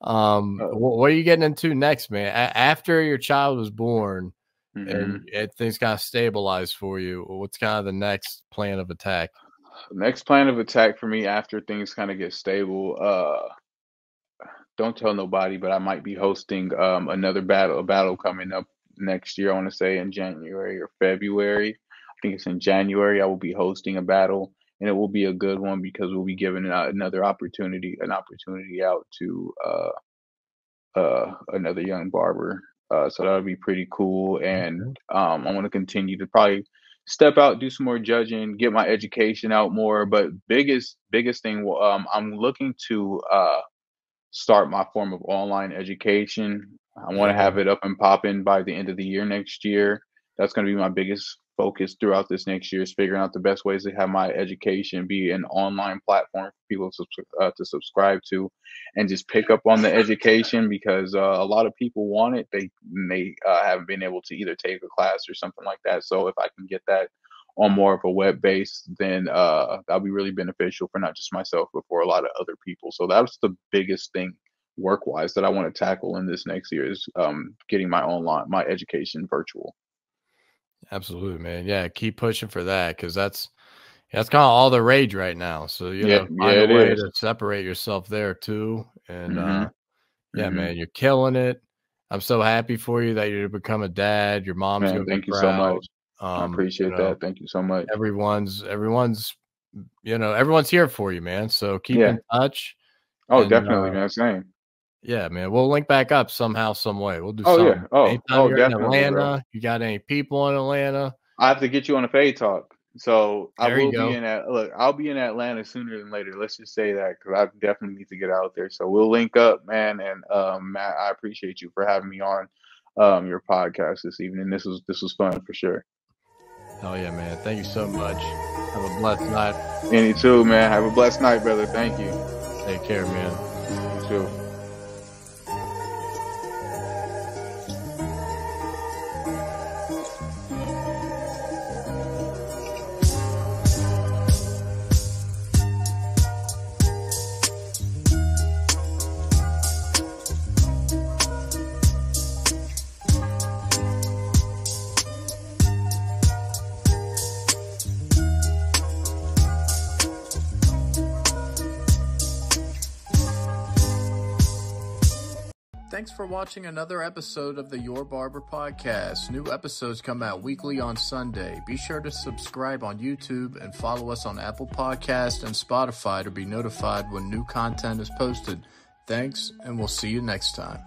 uh, What are you getting into next, man? After your child was born and mhm. things kind of stabilized for you, what's kind of the next plan of attack? Next plan of attack for me after things kind of get stable. Don't tell nobody, but I might be hosting a battle coming up next year. I want to say in January or February. I think it's in January. I will be hosting a battle, and it will be a good one because we'll be giving another opportunity out to another young barber. So that would be pretty cool. And Okay. I want to continue to probably step out, do some more judging, get my education out more. But biggest thing, I'm looking to start my form of online education. I want to Yeah. have it up and popping by the end of the year next year. That's going to be my biggest focus throughout this next year is figuring out the best ways to have my education be an online platform for people to subscribe to and just pick up on the education because a lot of people want it. They haven't been able to either take a class or something like that. So if I can get that on more of a web base, then that'll be really beneficial for not just myself, but for a lot of other people. So that's the biggest thing work wise that I want to tackle in this next year is getting my education virtual. Absolutely, man. Yeah, keep pushing for that because that's kind of all the rage right now. So, you Yeah, know, find yeah, a it way is. to separate yourself there too. And Mhm. yeah, Mhm. man, you're killing it. I'm so happy for you that you're to become a dad. Your mom's Man, gonna be thank you so proud. much. I appreciate that. Thank you so much. Everyone's here for you, man. So keep in touch. Oh, definitely, man. Same. Yeah, man. We'll link back up somehow, some way. We'll do something. Yeah. Oh, you're definitely, in Atlanta, bro. You got any people in Atlanta? I have to get you on a FadeTalk. So I'll be in Atlanta sooner than later. Let's just say that, because I definitely need to get out there. So we'll link up, man. And Matt, I appreciate you for having me on your podcast this evening. This was fun for sure. Oh yeah, man. Thank you so much. Have a blessed night. And you too, man. Have a blessed night, brother. Thank you. Take care, man. You too. Thanks for watching another episode of the Your Barber Podcast. New episodes come out weekly on Sunday. Be sure to subscribe on YouTube and follow us on Apple Podcasts and Spotify to be notified when new content is posted. Thanks, and we'll see you next time.